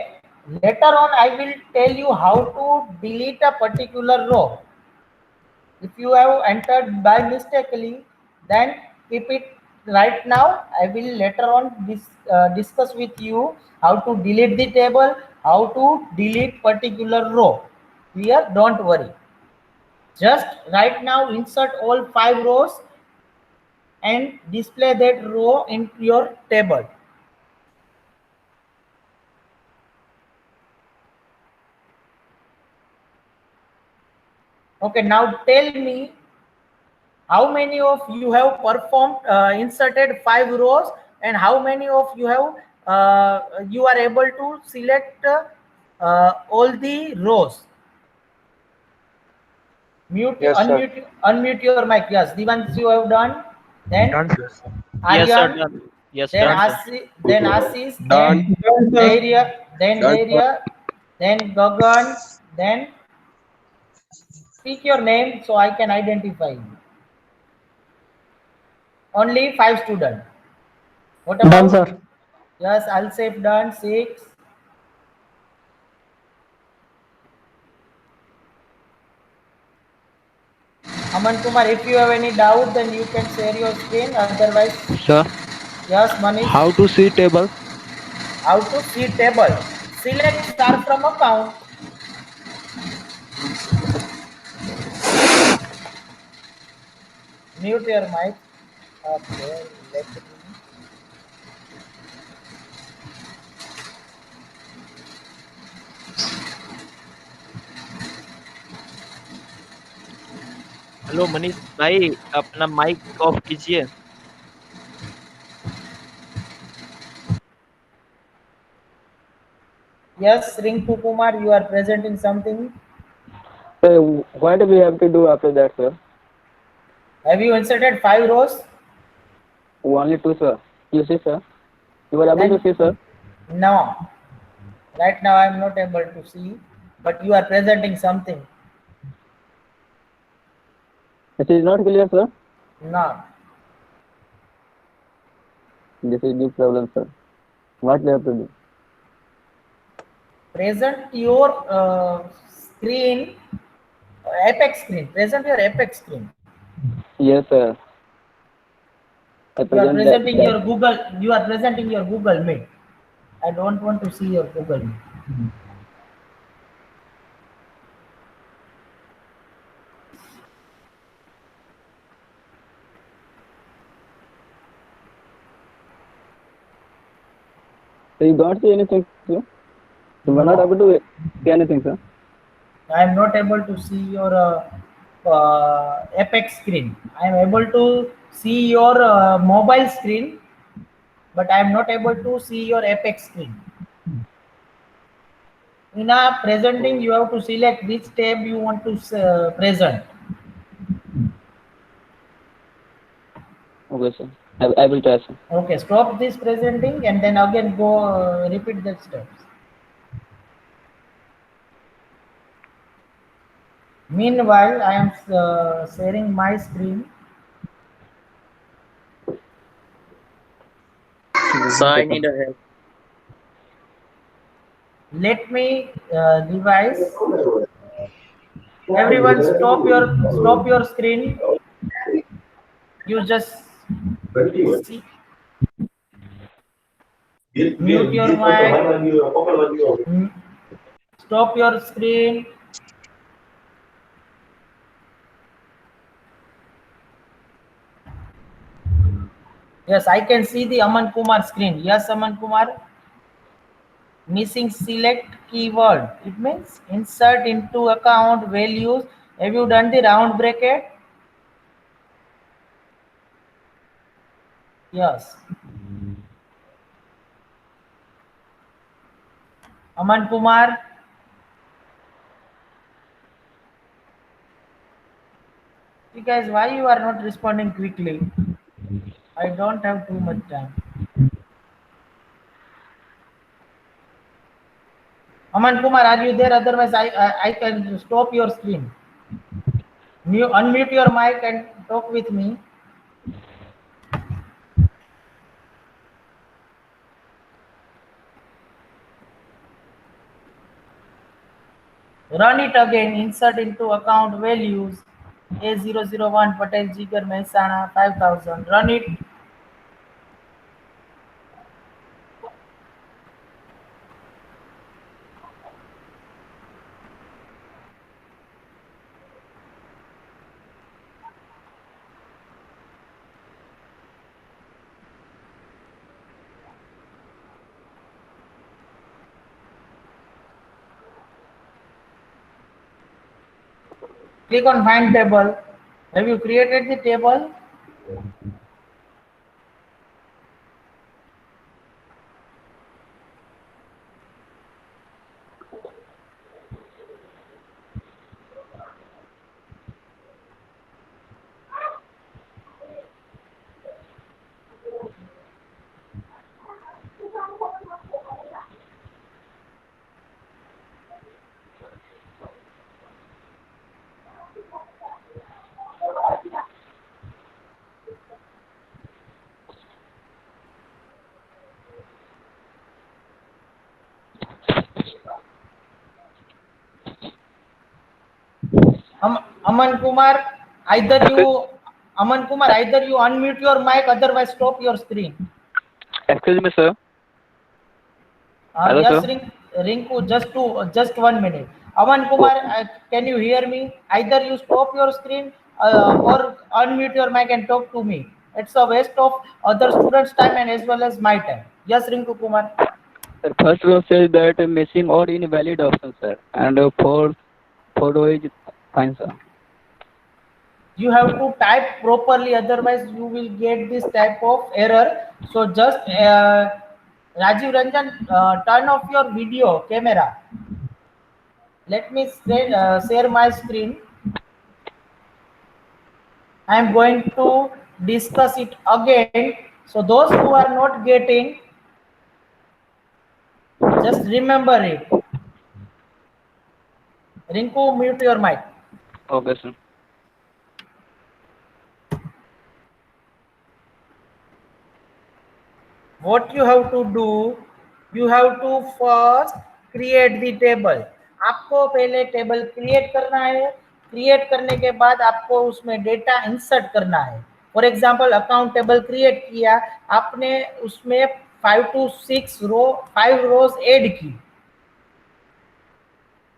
later on I will tell you how to delete a particular row. If you have entered by mistakenly, then keep it right now. I will later on discuss with you how to delete the table, how to delete particular row. Clear? Don't worry. Just right now insert all 5 rows and display that row into your table. Okay, now tell me how many of you have performed inserted 5 rows, and how many of you have you are able to select all the rows. Mute, Yes, sir. unmute your mic. Yes, the ones you have done. Then Yes, sir. Aryan, Done. Yes, then done, sir. then Ashish, then Dhairya, then Gagan, then speak your name so I can identify you. Only 5 students. What about? Done, sir. Yes, I'll say done. 6. Aman Kumar, if you have any doubt, then you can share your screen. Otherwise, Sir, yes, Manish. how to see table? How to see table? Select star from account. Mute your mic. Okay, let me. Hello Manish भाई, अपना mic off कीजिए। Yes, Rinku Kumar, you are presenting something. So what do we have to do after that, sir? Have you inserted 5 rows? Only 2, sir. You see, sir? You are able to see, sir? No. Right now I am not able to see, but you are presenting something. It is not clear, sir? No. This is big problem, sir. What we have to do? Present your screen, Apex screen. Present your Apex screen. Yes, sir. I You are present presenting that. your Google. You are presenting your Google Meet. I don't want to see your Google Meet. So you don't see anything, sir? You are not able to see anything, sir? I am not able to see your Apex screen. I am able to see your mobile screen, but I am not able to see your Apex screen. In a presenting, you have to select which tab you want to present. Okay, sir. I will try, sir. Okay, stop this presenting and then again go repeat the steps. Meanwhile, I am sharing my screen. So I need a help. Let me revise. Everyone, stop your screen. You just see, mute your mic. Stop your screen. Yes, I can see the Aman Kumar screen. Yes, Aman Kumar. Missing select keyword. It means insert into account values. Have you done the round bracket? Yes. Aman Kumar. You guys, why you are not responding quickly? I don't have too much time. Aman Kumar, are you there? Otherwise, I can stop your screen. Unmute your mic and talk with me. Run it again. Insert into account values. A001 Patel Jigar Mehsana 5000. Run it. Click on find table. Have you created the table? Aman Kumar, either you unmute your mic, otherwise stop your screen. Excuse me, sir. Hello, Yes, sir. Rinku, just 1 minute. Aman Kumar, can you hear me? Either you stop your screen or unmute your mic and talk to me. It's a waste of other students' time and as well as my time. Yes, Rinku Kumar. Sir, first row says that missing or invalid option, sir. And fourth row is fine, sir. You have to type properly, otherwise you will get this type of error. So just Rajiv Ranjan, turn off your video camera. Let me share my screen. I am going to discuss it again. So those who are not getting, just remember it. Rinku, mute your mic. Okay, sir. What you have to do, you have to first create the table. आपको पहले table create करना है. Create करने के बाद आपको उसमें data insert करना है. For example account table create किया, आपने उसमें 5 to 6 रो 5 रोज ऐड की.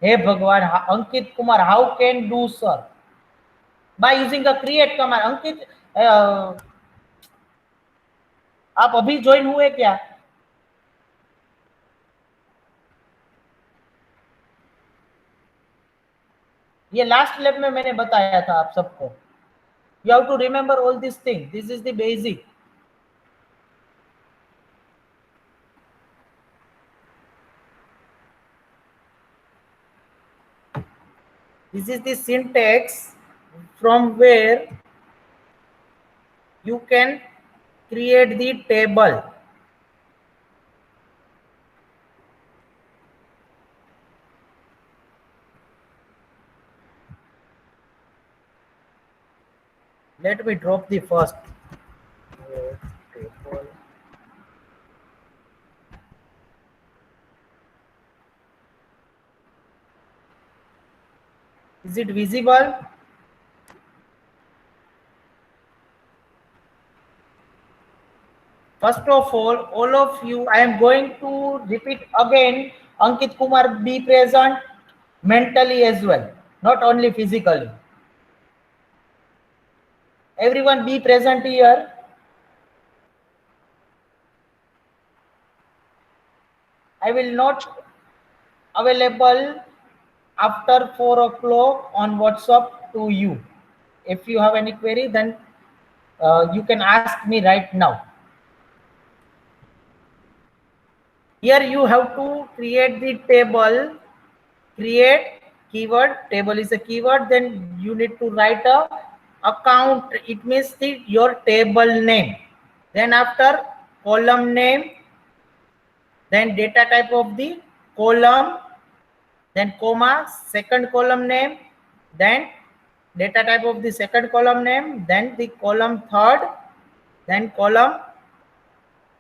हे भगवान, Ankit Kumar, how can do sir? By using a create command. Ankit, आप अभी ज्वाइन हुए क्या? ये लास्ट लैब में मैंने बताया था आप सबको. You have to remember all this thing. This is the basic. This is the syntax from where you can create the table. Let me drop the first table. Is it visible? First of all of you, I am going to repeat again. Ankit Kumar, be present mentally as well, not only physically. Everyone be present here. I will not available after 4 o'clock on WhatsApp to you. If you have any query, then you can ask me right now. Here you have to create the table. Create keyword, table is a keyword, then you need to write a account, it means your table name, then after column name, then data type of the column, then comma, second column name, then data type of the second column name, then the column third, then column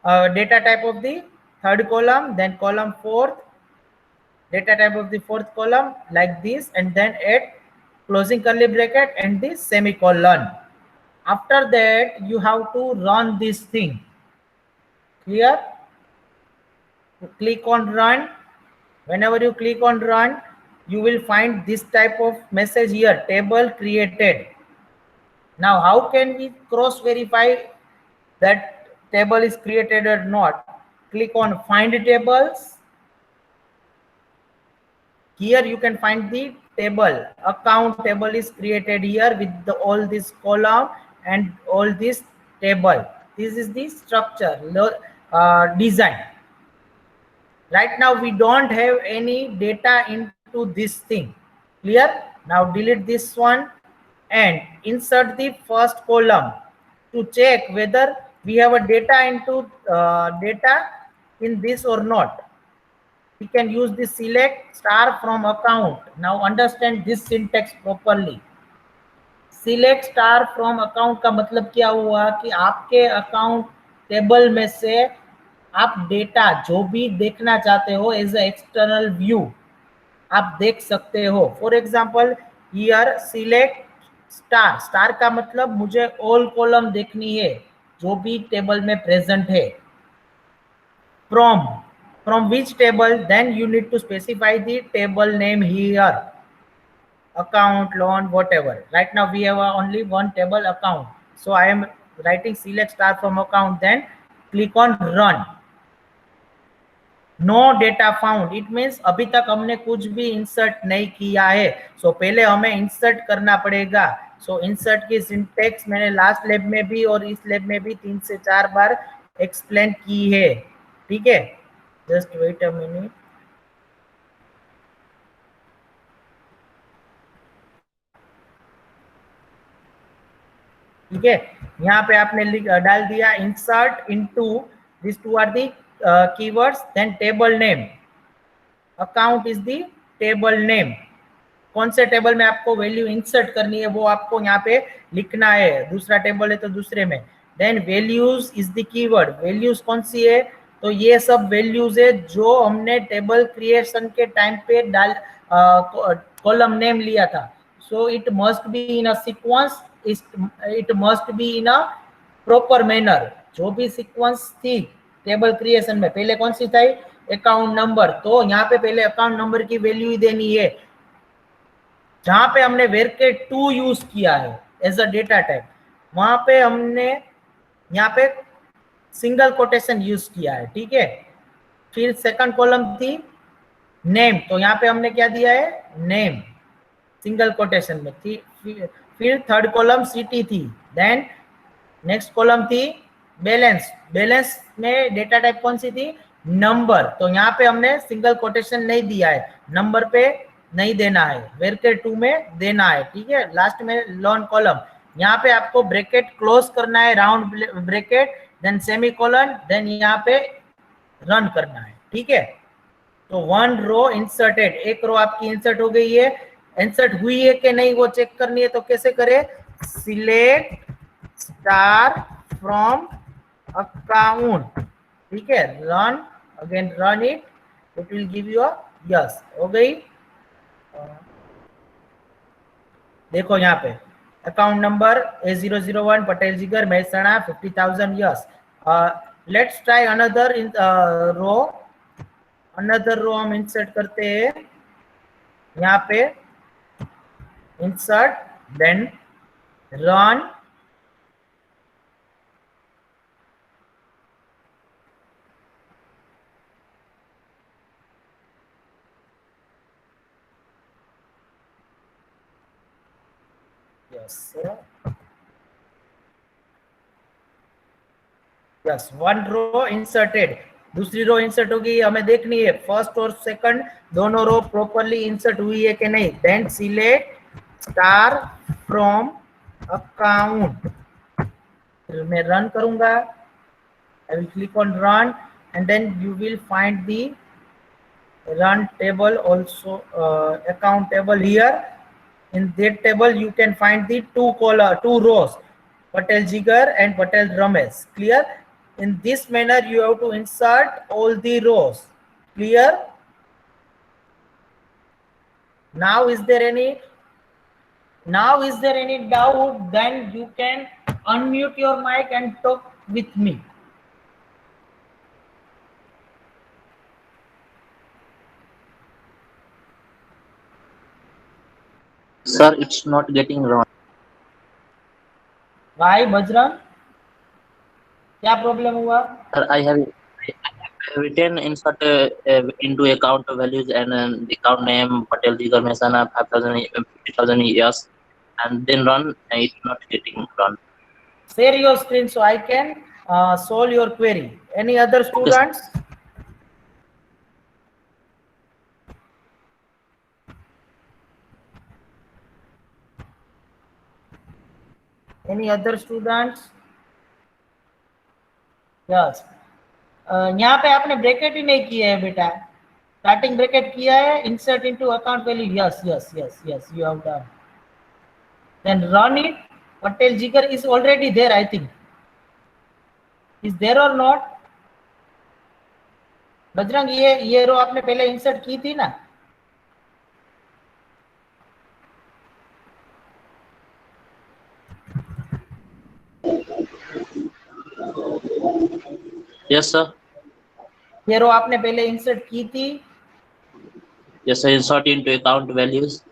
data type of the third column, then column fourth, data type of the fourth column, like this, and then add closing curly bracket and the semicolon. After that you have to run this thing. Clear? Click on run. Whenever you click on run, you will find this type of message here, table created. Now how can we cross verify that table is created or not? Click on find tables. Here you can find the table. Account table is created here with all this column and all this table. This is the structure design. Right now we don't have any data into this thing. Clear? Now delete this one and insert the first column to check whether we have a data into data in this or not. We can use the select star from account. Now understand this syntax properly. Select star from account का मतलब क्या हुआ कि आपके account table में से आप data जो भी देखना चाहते हो एज ए एक्सटर्नल व्यू आप देख सकते हो. For example here select star. Star का मतलब मुझे ऑल कॉलम देखनी है जो भी टेबल में प्रेजेंट है. From which table, then you need to specify the table name here, account, loan, whatever. Right now we have only one table, account, so I am writing select star from account, then click on run. No data found, it means अभी तक हमने कुछ भी insert नहीं किया है. सो पहले हमें इंसर्ट करना पड़ेगा. सो इंसर्ट की सिंटेक्स मैंने लास्ट लैब में भी और इस लैब में भी 3 से 4 बार एक्सप्लेन की है. ठीक है, जस्ट वेट अ मिनट. ठीक है, यहाँ पे आपने डाल दिया insert into this two are the keywords, then table name. Account is the table name. कौन से टेबल में आपको वैल्यू इंसर्ट करनी है वो आपको यहाँ पे लिखना है. दूसरा टेबल है तो दूसरे में. Then values is the keyword. Values कौन सी है, तो ये सब वैल्यूज है जो हमने टेबल क्रिएशन के टाइम पे डाल कॉलम नेम लिया था. So it must be in a sequence, it must be in a proper manner. जो भी सीक्वेंस थी टेबल क्रिएशन में, पहले कौन सी थी, अकाउंट नंबर. तो यहाँ पे पहले अकाउंट नंबर की वैल्यू ही देनी है. जहां पे हमने varchar 2 यूज किया है एज अ डेटा टाइप, वहां पे हमने यहाँ पे सिंगल कोटेशन यूज किया है. ठीक है, फिर सेकंड कॉलम थी नेम, तो यहाँ पे हमने क्या दिया है, नेम सिंगल कोटेशन में थी. फिर थर्ड कॉलम सिटी थी. देन नेक्स्ट कॉलम थी बैलेंस. बैलेंस में डेटा टाइप कौन सी थी, नंबर. तो यहाँ पे हमने सिंगल कोटेशन नहीं दिया है, नंबर पे नहीं देना है, varchar 2 में देना है. ठीक है, लास्ट में लोन कॉलम. यहाँ पे आपको ब्रैकेट क्लोज करना है, round bracket, then semicolon, then यहाँ पे रन करना है, ठीक है। तो 1 रो इंसर्टेड, एक रो आपकी इंसर्ट हो गई है, इंसर्ट हुई है कि नहीं वो चेक करनी है, तो कैसे करें, सिलेक्ट स्टार फ्रॉम अकाउंट, ठीक है, run, again run it, it will give you a yes, हो गई। देखो यहाँ पे account number A001 Patel Jigar Mehsana 50,000, yes. Let's try another in row, another row हम इंसर्ट करते हैं, यहाँ पे insert, then run, yes 1 row inserted, दूसरी रो इंसर्ट होगी, हमें देखनी है फर्स्ट और सेकंड दोनों रो प्रॉपरली इंसर्ट हुई है कि नहीं, then select star from account, फिर मैं रन करूंगा, I will click on run and then you will find the run table also, account table here. In that table you can find the two rows, Patel Jigar and Patel Ramesh, clear? In this manner you have to insert all the rows, clear? Now is there any doubt? Then you can unmute your mic and talk with me. Sir, it's not getting run. Why, Bajrang? क्या problem हुआ? Sir, I have written insert into account values and the account name Patel Jigar Mehsana 50,000 yes, and then run, and it's not getting run. Share your screen so I can solve your query. Any other students? Any other students? Yes. यहाँ पे आपने bracket ही नहीं किया है बेटा, starting bracket किया है, insert into account value, yes yes yes yes you have done, then run it. Patel Jigar is already there, I think, is there और नॉट? बजरंग ये रो आपने पहले इंसर्ट की थी ना? Yes, sir. ये रो आपने पहले इंसर्ट की थी? Yes, sir. Insert into account values,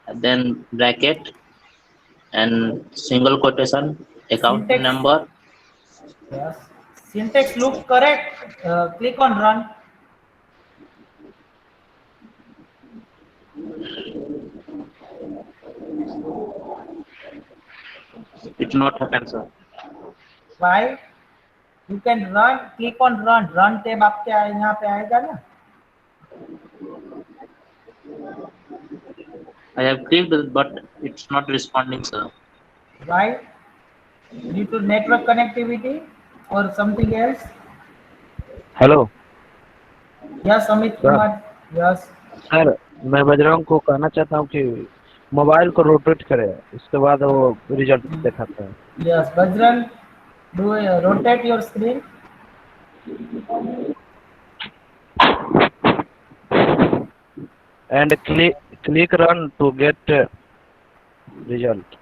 and then bracket and single quotation, account Syntax. number. Yes. Syntax look correct. Click on run. It not happen, sir. Why? You can run. Click on run. Run tab आपके यहाँ पे आएगा ना? I have clicked, but it's not responding, sir. Why? Due to network connectivity or something else? Hello Yes, Amit Kumar. Yes. Sir, मैं बजरंग को कहना चाहता हूँ कि मोबाइल को रोटेट करे, इसके बाद वो रिजल्ट दिखाता है। Yes, Bajrang, do rotate your screen. And click run to get result.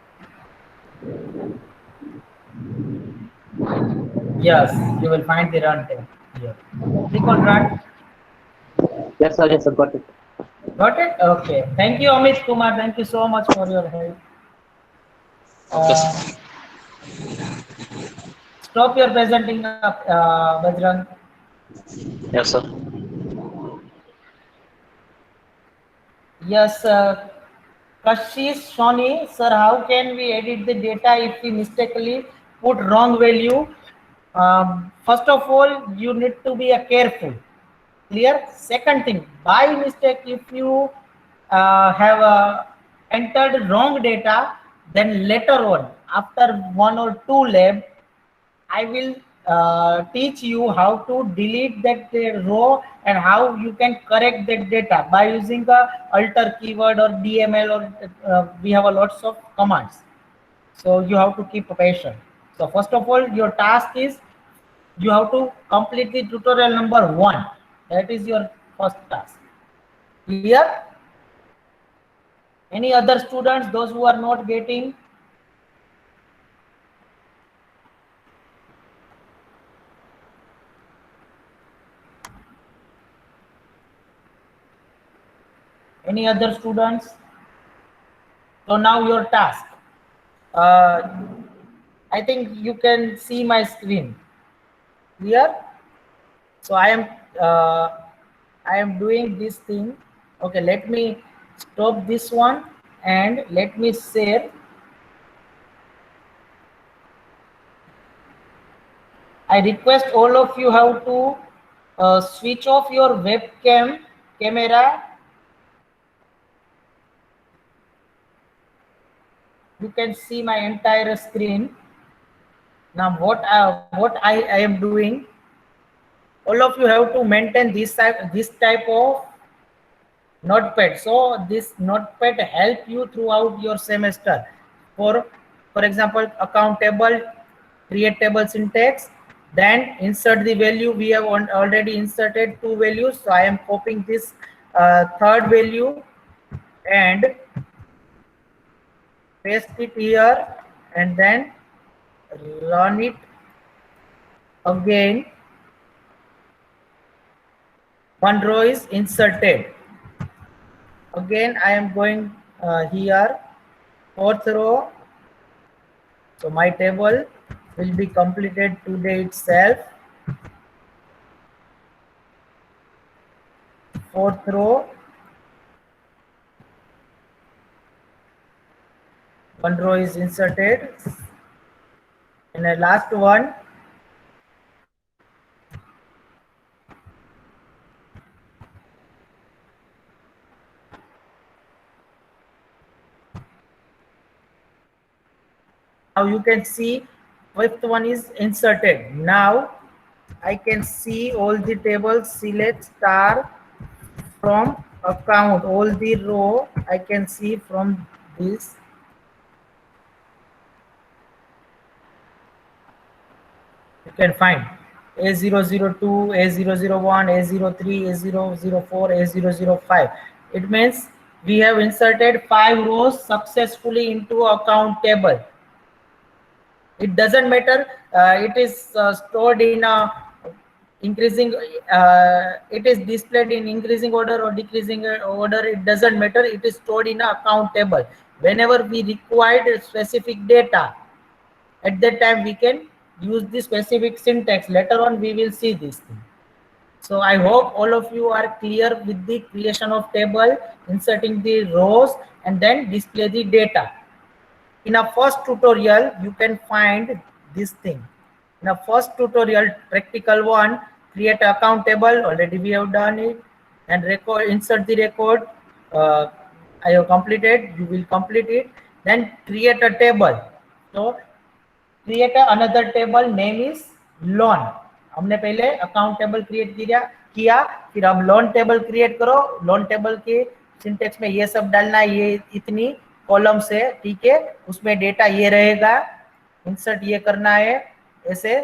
Yes, you will find the run tab here. Click on run. Yes, sir. Yes, sir. Got it. Got it? Okay. Thank you, Amit Kumar. Thank you so much for your help. Okay. Stop your presenting up, Bajrang. Yes, sir. Yes, Kashish Shoni, sir, how can we edit the data if we mistakenly put wrong value? First of all, you need to be careful. Clear? Second thing, by mistake, if you have entered wrong data, Then later on, after 1 or 2 lab, I will teach you how to delete that row and how you can correct that data by using the alter keyword or DML, or we have a lots of commands. So you have to keep patient. So first of all, your task is you have to complete the tutorial number 1. That is your first task. Clear? Any other students, those who are not getting? Any other students? So now your task. I think you can see my screen. Clear? So I am doing this thing. Okay, let me stop this one and let me share. I request all of you how to switch off your webcam camera. You can see my entire screen. Now what I am doing, all of you have to maintain this type of notepad. So this notepad help you throughout your semester. For example, account table, create table syntax, then insert the value. We have already inserted 2 values, so I am copying this third value and paste it here, and then run it again. 1 row is inserted. Again I am going here, 4th row. So my table will be completed today itself. 4th row, 1 row is inserted, and the last one, now you can see 5th one is inserted. Now I can see all the tables. Select star from account, all the row I can see from this. You can find A002, A001, A03, A004, A005. It means we have inserted 5 rows successfully into account table. It doesn't matter, it is stored in a increasing, it is displayed in increasing order or decreasing order. It doesn't matter, it is stored in a account table. Whenever we require specific data, at that time we can use the specific syntax. Later on we will see this thing. So I hope all of you are clear with the creation of table, inserting the rows, and then display the data. In a first tutorial you can find this thing. In a first tutorial, practical 1, create an account table. Already we have done it. And record, insert the record. I have completed. You will complete it. Then create a table. So create another table. Name is loan. हमने पहले account table create किया, फिर अब loan table create करो. Loan table के syntax में ये सब डालना है, ये इतनी कॉलम से, ठीक है. उसमें डेटा ये रहेगा, इंसर्ट ये करना है ऐसे.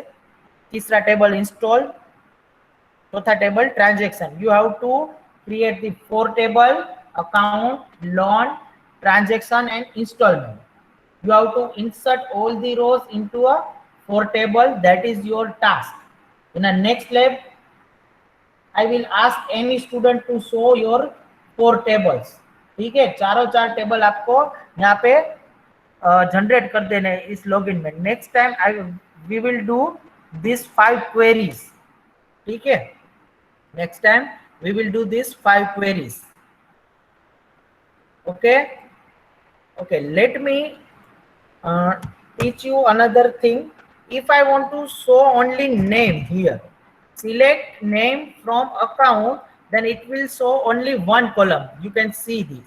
तीसरा टेबल इंस्टॉल, चौथा table transaction. You have to create the 4 table: account, loan, transaction and installment. You have to insert all the rows into a 4 table. That is your task. In the next lab I will ask any student to show your 4 tables. ठीक है, चारों 4 table आपको यहाँ पे generate कर देने इस login में. Next time we will do this 5 queries. ठीक है, next time we will do this 5 queries. Okay, let me teach you another thing. If I want to show only name here, select name from account, then it will show only 1 column. You can see this.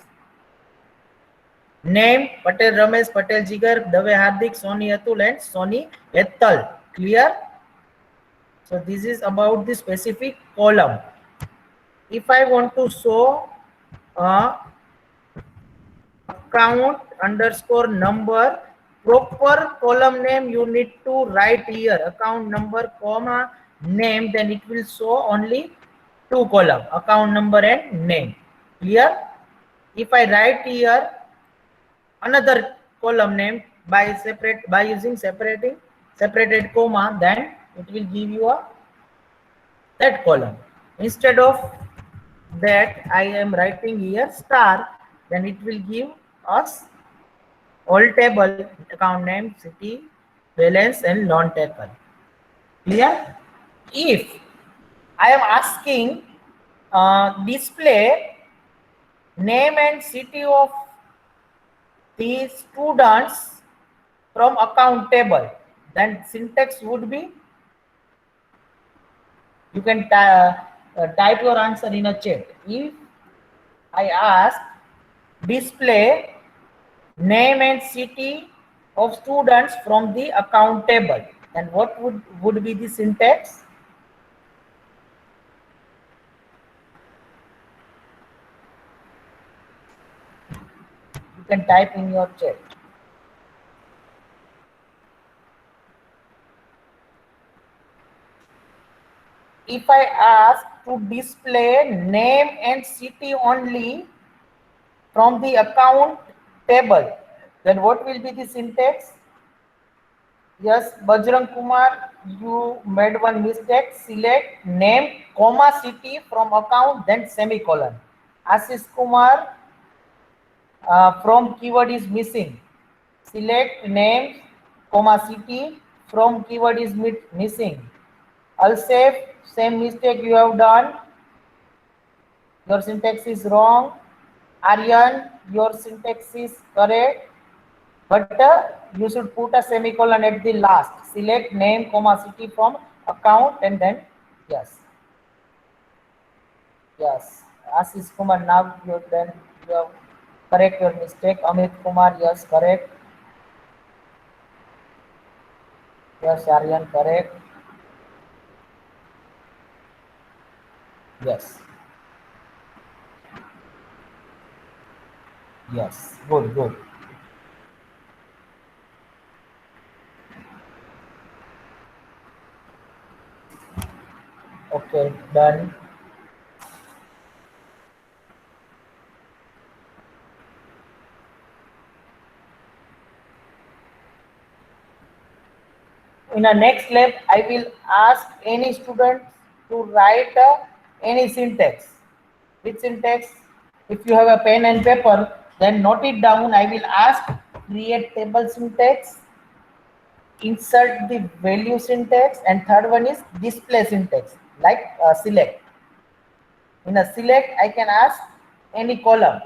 Name Patel Ramesh, Patel Jigar, Dave Hardik, Sony Atul and Sony Ethel. Clear? So this is about the specific column. If I want to show account underscore number, proper column name you need to write here, account number comma name, then it will show only two column, account number and name. Clear? If I write here another column name by using separated comma, then it will give you that column. Instead of that, I am writing here star, then it will give us all table, account name, city, balance and loan taken. Clear? If I am asking display name and city of the students from account table, then syntax would be, you can type your answer in a chat. If I ask display name and city of students from the account table, then what would be the syntax? You can type in your chat. If I ask to display name and city only from the account table, then what will be the syntax? Yes, Bajrang Kumar, you made one mistake. Select name, comma, city from account, then semicolon. Ashish Kumar, from keyword is missing. Select name, comma, city from keyword is missing. Alsef, same mistake you have done. Your syntax is wrong. Aryan, your syntax is correct, but you should put a semicolon at the last. Select name, comma, city from account, and then yes. Yes, Ashish Kumar, now you have correct your mistake. Amit Kumar, yes, correct. Yes, Aryan, correct. Yes. Yes, good, good. Okay, done. In the next lab, I will ask any student to write any syntax. Which syntax? If you have a pen and paper, then note it down. I will ask create table syntax, insert the value syntax, and third one is display syntax, like select. In a select, I can ask any column.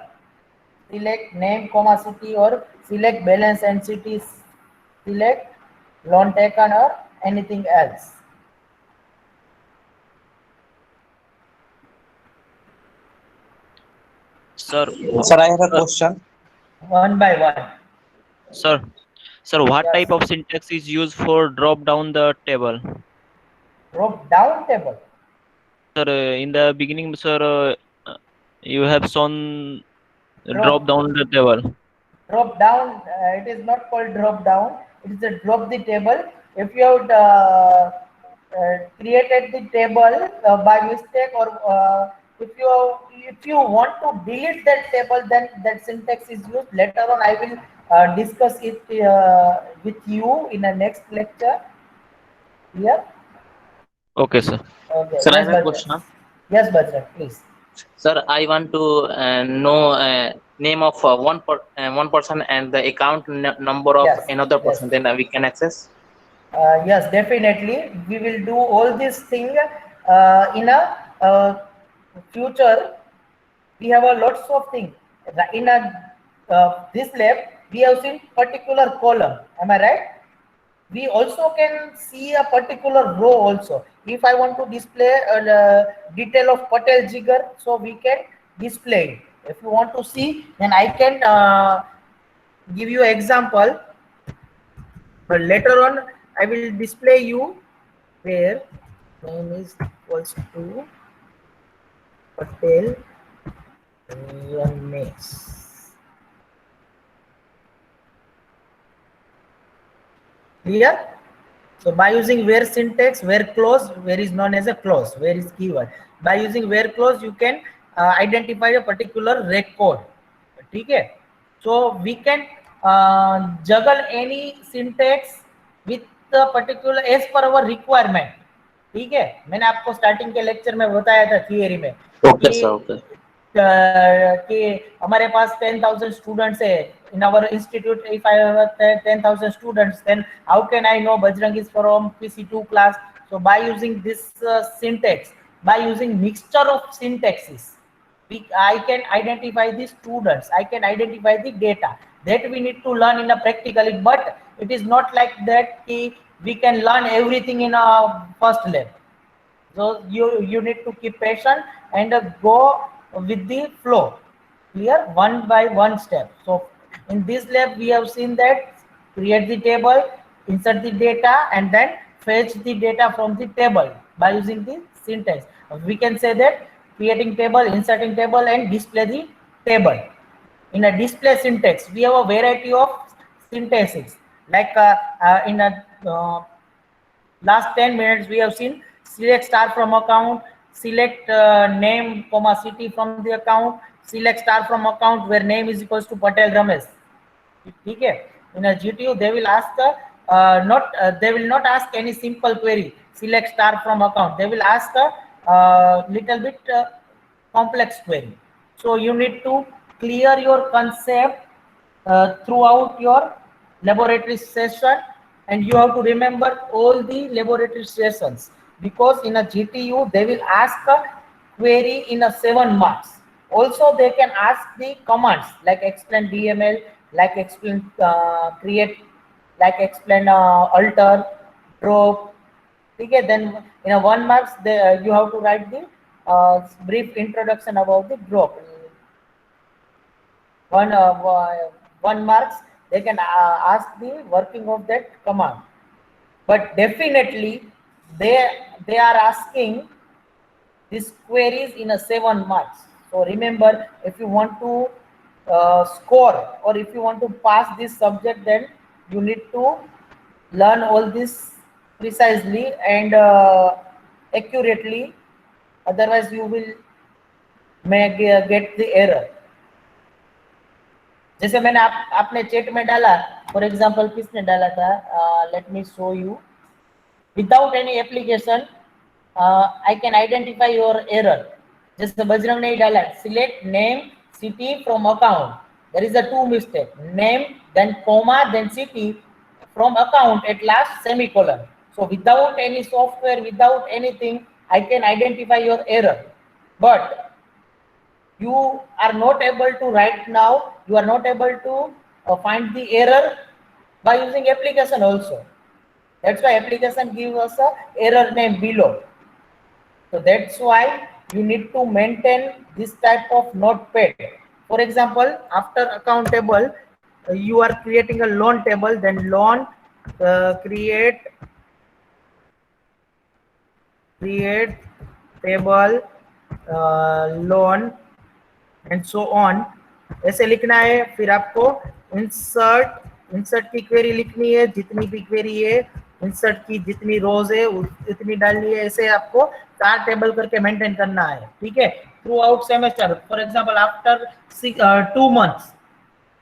Select name, comma, city, or select balance and city, select loan taken or anything else. Sir, Sir, I have a question. One by one. Sir, what Yes. type of syntax is used for drop down the table? Drop down table. Sir, in the beginning, sir, you have shown drop down the table. Drop down, it is not called drop down, it is a drop the table. If you have created the table by mistake, or if you want to delete that table, then that syntax is used. Later on I will discuss it with you in the next lecture. Yeah. Okay, sir. Okay. Sir, I Yes, have a Bajrang. question. Yes, Bajrang, please. Sir, I want to know name of one person and the account number of Yes, another yes. person. Then we can access. Yes, definitely. We will do all this thing in a future. We have a lots of things in a this lab. We have seen particular column. Am I right? We also can see a particular row also. If I want to display a detail of Patel Jigar, so we can display it. If you want to see, then I can give you example, but later on I will display you where name is equals to Patel Ramesh. Clear? So by using where syntax, where clause, where is known as a clause, where is keyword. By using where clause, you can identify a particular record. Okay. So we can juggle any syntax with the particular as per our requirement. ठीक है, मैंने आपको starting के lecture में बताया था theory में Okay, sir. Okay. कि हमारे पास 10,000 स्टूडेंट्स है in our institute. If I have 10,000 students, then how can I know Bajrang is from PC2 class? So by using this syntax, by using mixture of syntaxes, I can identify the students, I can identify the data that we need to learn in a practically, but it is not like that we can learn everything in a first lab. So you need to keep patient and go with the flow, clear, one by one step. So in this lab we have seen that create the table, insert the data, and then fetch the data from the table by using the syntax. We can say that creating table, inserting table, and display the table. In a display syntax, we have a variety of syntaxes. Like in a last 10 minutes, we have seen select star from account, select name, comma city from the account, select star from account where name is equals to Patel Ramesh. Okay. In a GTU, they will ask they will not ask any simple query. Select star from account. They will ask a little bit complex query. So you need to clear your concept throughout your laboratory session, and you have to remember all the laboratory sessions, because in a GTU they will ask a query in a 7 marks. Also they can ask the commands like explain DML, like explain create, like explain alter, drop. Okay, then in a 1 marks you have to write the brief introduction about the drop. One marks they can ask the working of that command, but definitely they are asking these queries in a 7 marks. So remember, if you want to score or if you want to pass this subject, then you need to learn all this precisely and accurately, otherwise you will may get the error. जैसे मैंने आपने chat में डाला, for example किसने डाला था, let me show you. Without any application I can identify your error. जैसे बजरंग ने डाला select name city from account, there is a 2 mistake, name then comma then city from account at last semicolon. So without any software, without anything, I can identify your error, but you are not able to right now, you are not able to find the error by using application also. That's why application gives us a error name below. So that's why you need to maintain this type of notepad. For example, after account table, you are creating a loan table, then loan create table loan and so on, ऐसे लिखना है. फिर आपको insert की query लिखनी है, जितनी भी क्वेरी है इंसर्ट की जितनी रोज है उतनी डालनी है. ऐसे आपको 4 टेबल करके मेंटेन करना है. ठीक है, through out semester. For example after 2 months,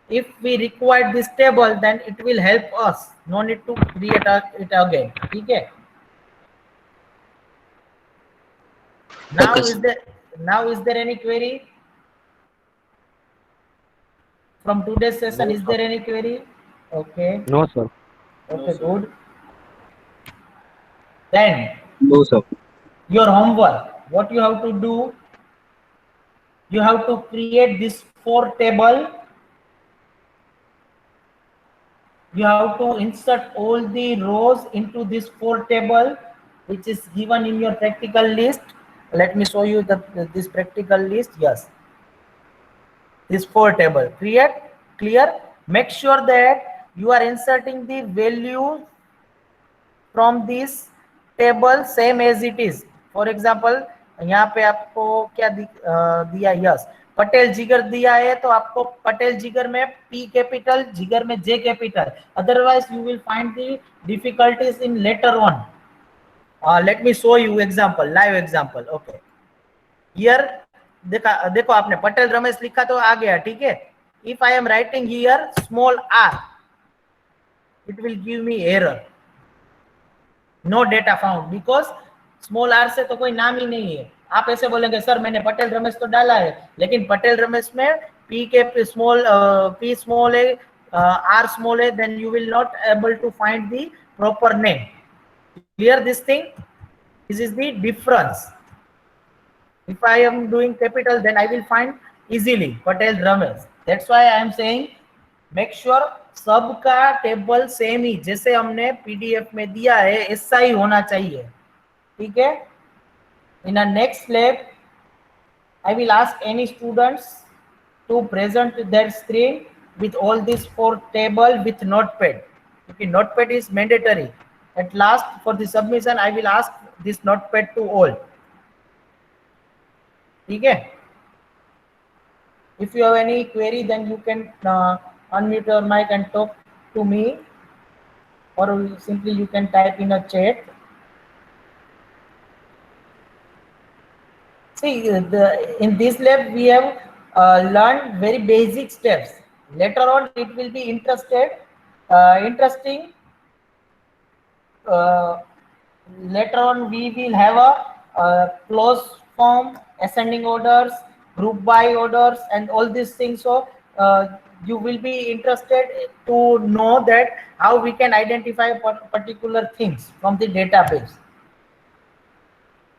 if we require this table, then it will help us, no need to create it again. ठीक है. Now is there any query from today's session? Is there any query? Okay. No, sir. Okay, good. Then No, sir. your homework, what you have to do, you have to create this 4 table. You have to insert all the rows into this 4 table, which is given in your practical list. Let me show you this practical list. Yes, this 4 table. Clear. make sure that you are inserting the value from this table same as it is. For example, यहाँ पे आपको क्या दिया, yes Patel जिगर दिया है, तो आपको पटेल जिगर में P कैपिटल, जिगर में J capital, otherwise you will find the difficulties in later on. Let me show you example, live example. Okay, here देखो आपने पटेल रमेश लिखा तो आ गया, ठीक है. If I am writing here small r, it will give me error, no data found, because small r से तो कोई नाम ही नहीं है. आप ऐसे बोलेंगे सर मैंने पटेल रमेश तो डाला है, लेकिन पटेल रमेश में पी के स्मॉल पी स्मॉल है, आर स्मॉल है, then you will not able to find the proper name. Clear this thing? This is the difference. If I am doing capital, then I will find easily Patel Ramesh. That's why I am saying make sure सबका table same ही जैसे हमने PDF में दिया है ऐसा ही होना चाहिए, ठीक है. In a next lab, I will ask any students to present their screen with all these 4 table with notepad. Okay, notepad is mandatory. At last for the submission, I will ask this notepad to all. ठीक है. If you have any query, then you can unmute your mic and talk to me, or simply you can type in a chat. See, in this lab we have learned very basic steps. Later on, it will be interesting. Later on, we will have a closed form, ascending orders, group by orders, and all these things. So you will be interested to know that how we can identify particular things from the database.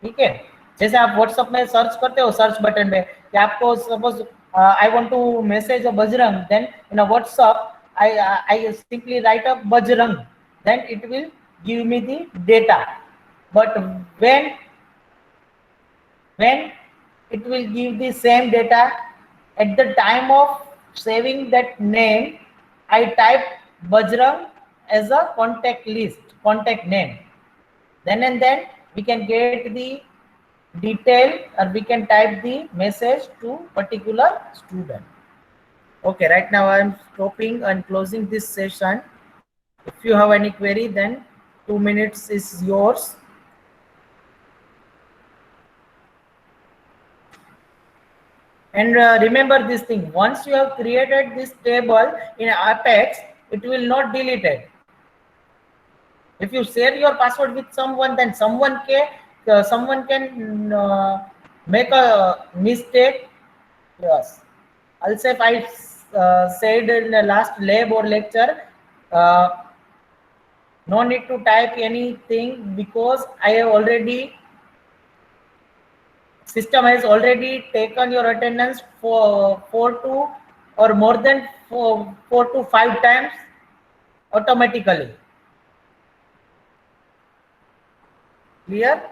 ठीक है. जैसे आप WhatsApp में search करते हो, search button में कि आपको suppose I want to message a Bajrang, then in a WhatsApp I simply write a Bajrang, then it will give me the data. But when it will give the same data, at the time of saving that name, I type Bajrang as a contact list, contact name. Then and then we can get the detail, or we can type the message to particular student. Okay, right now I am stopping and closing this session. If you have any query, then 2 minutes is yours. And remember this thing, once you have created this table in Apex, it will not delete it. If you share your password with someone, then someone can make a mistake. Yes, also if I said in the last lab or lecture, no need to type anything, because I have already, system has already taken your attendance for 4 to or more than 4 to 5 times automatically. Clear?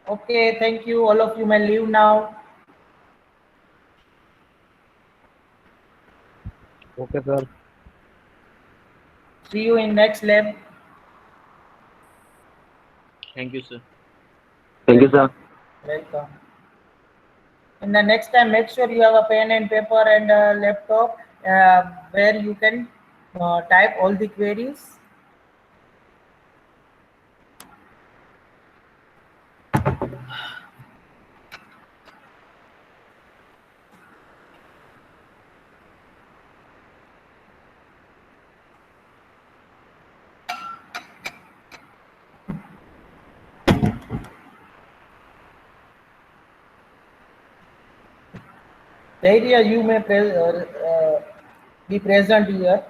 Okay, thank you. All of you may leave now. Okay, sir. See you in next lab. Thank you, sir. Thank you, sir. Welcome. And the next time, make sure you have a pen and paper and a laptop where you can type all the queries. The area you may be present here.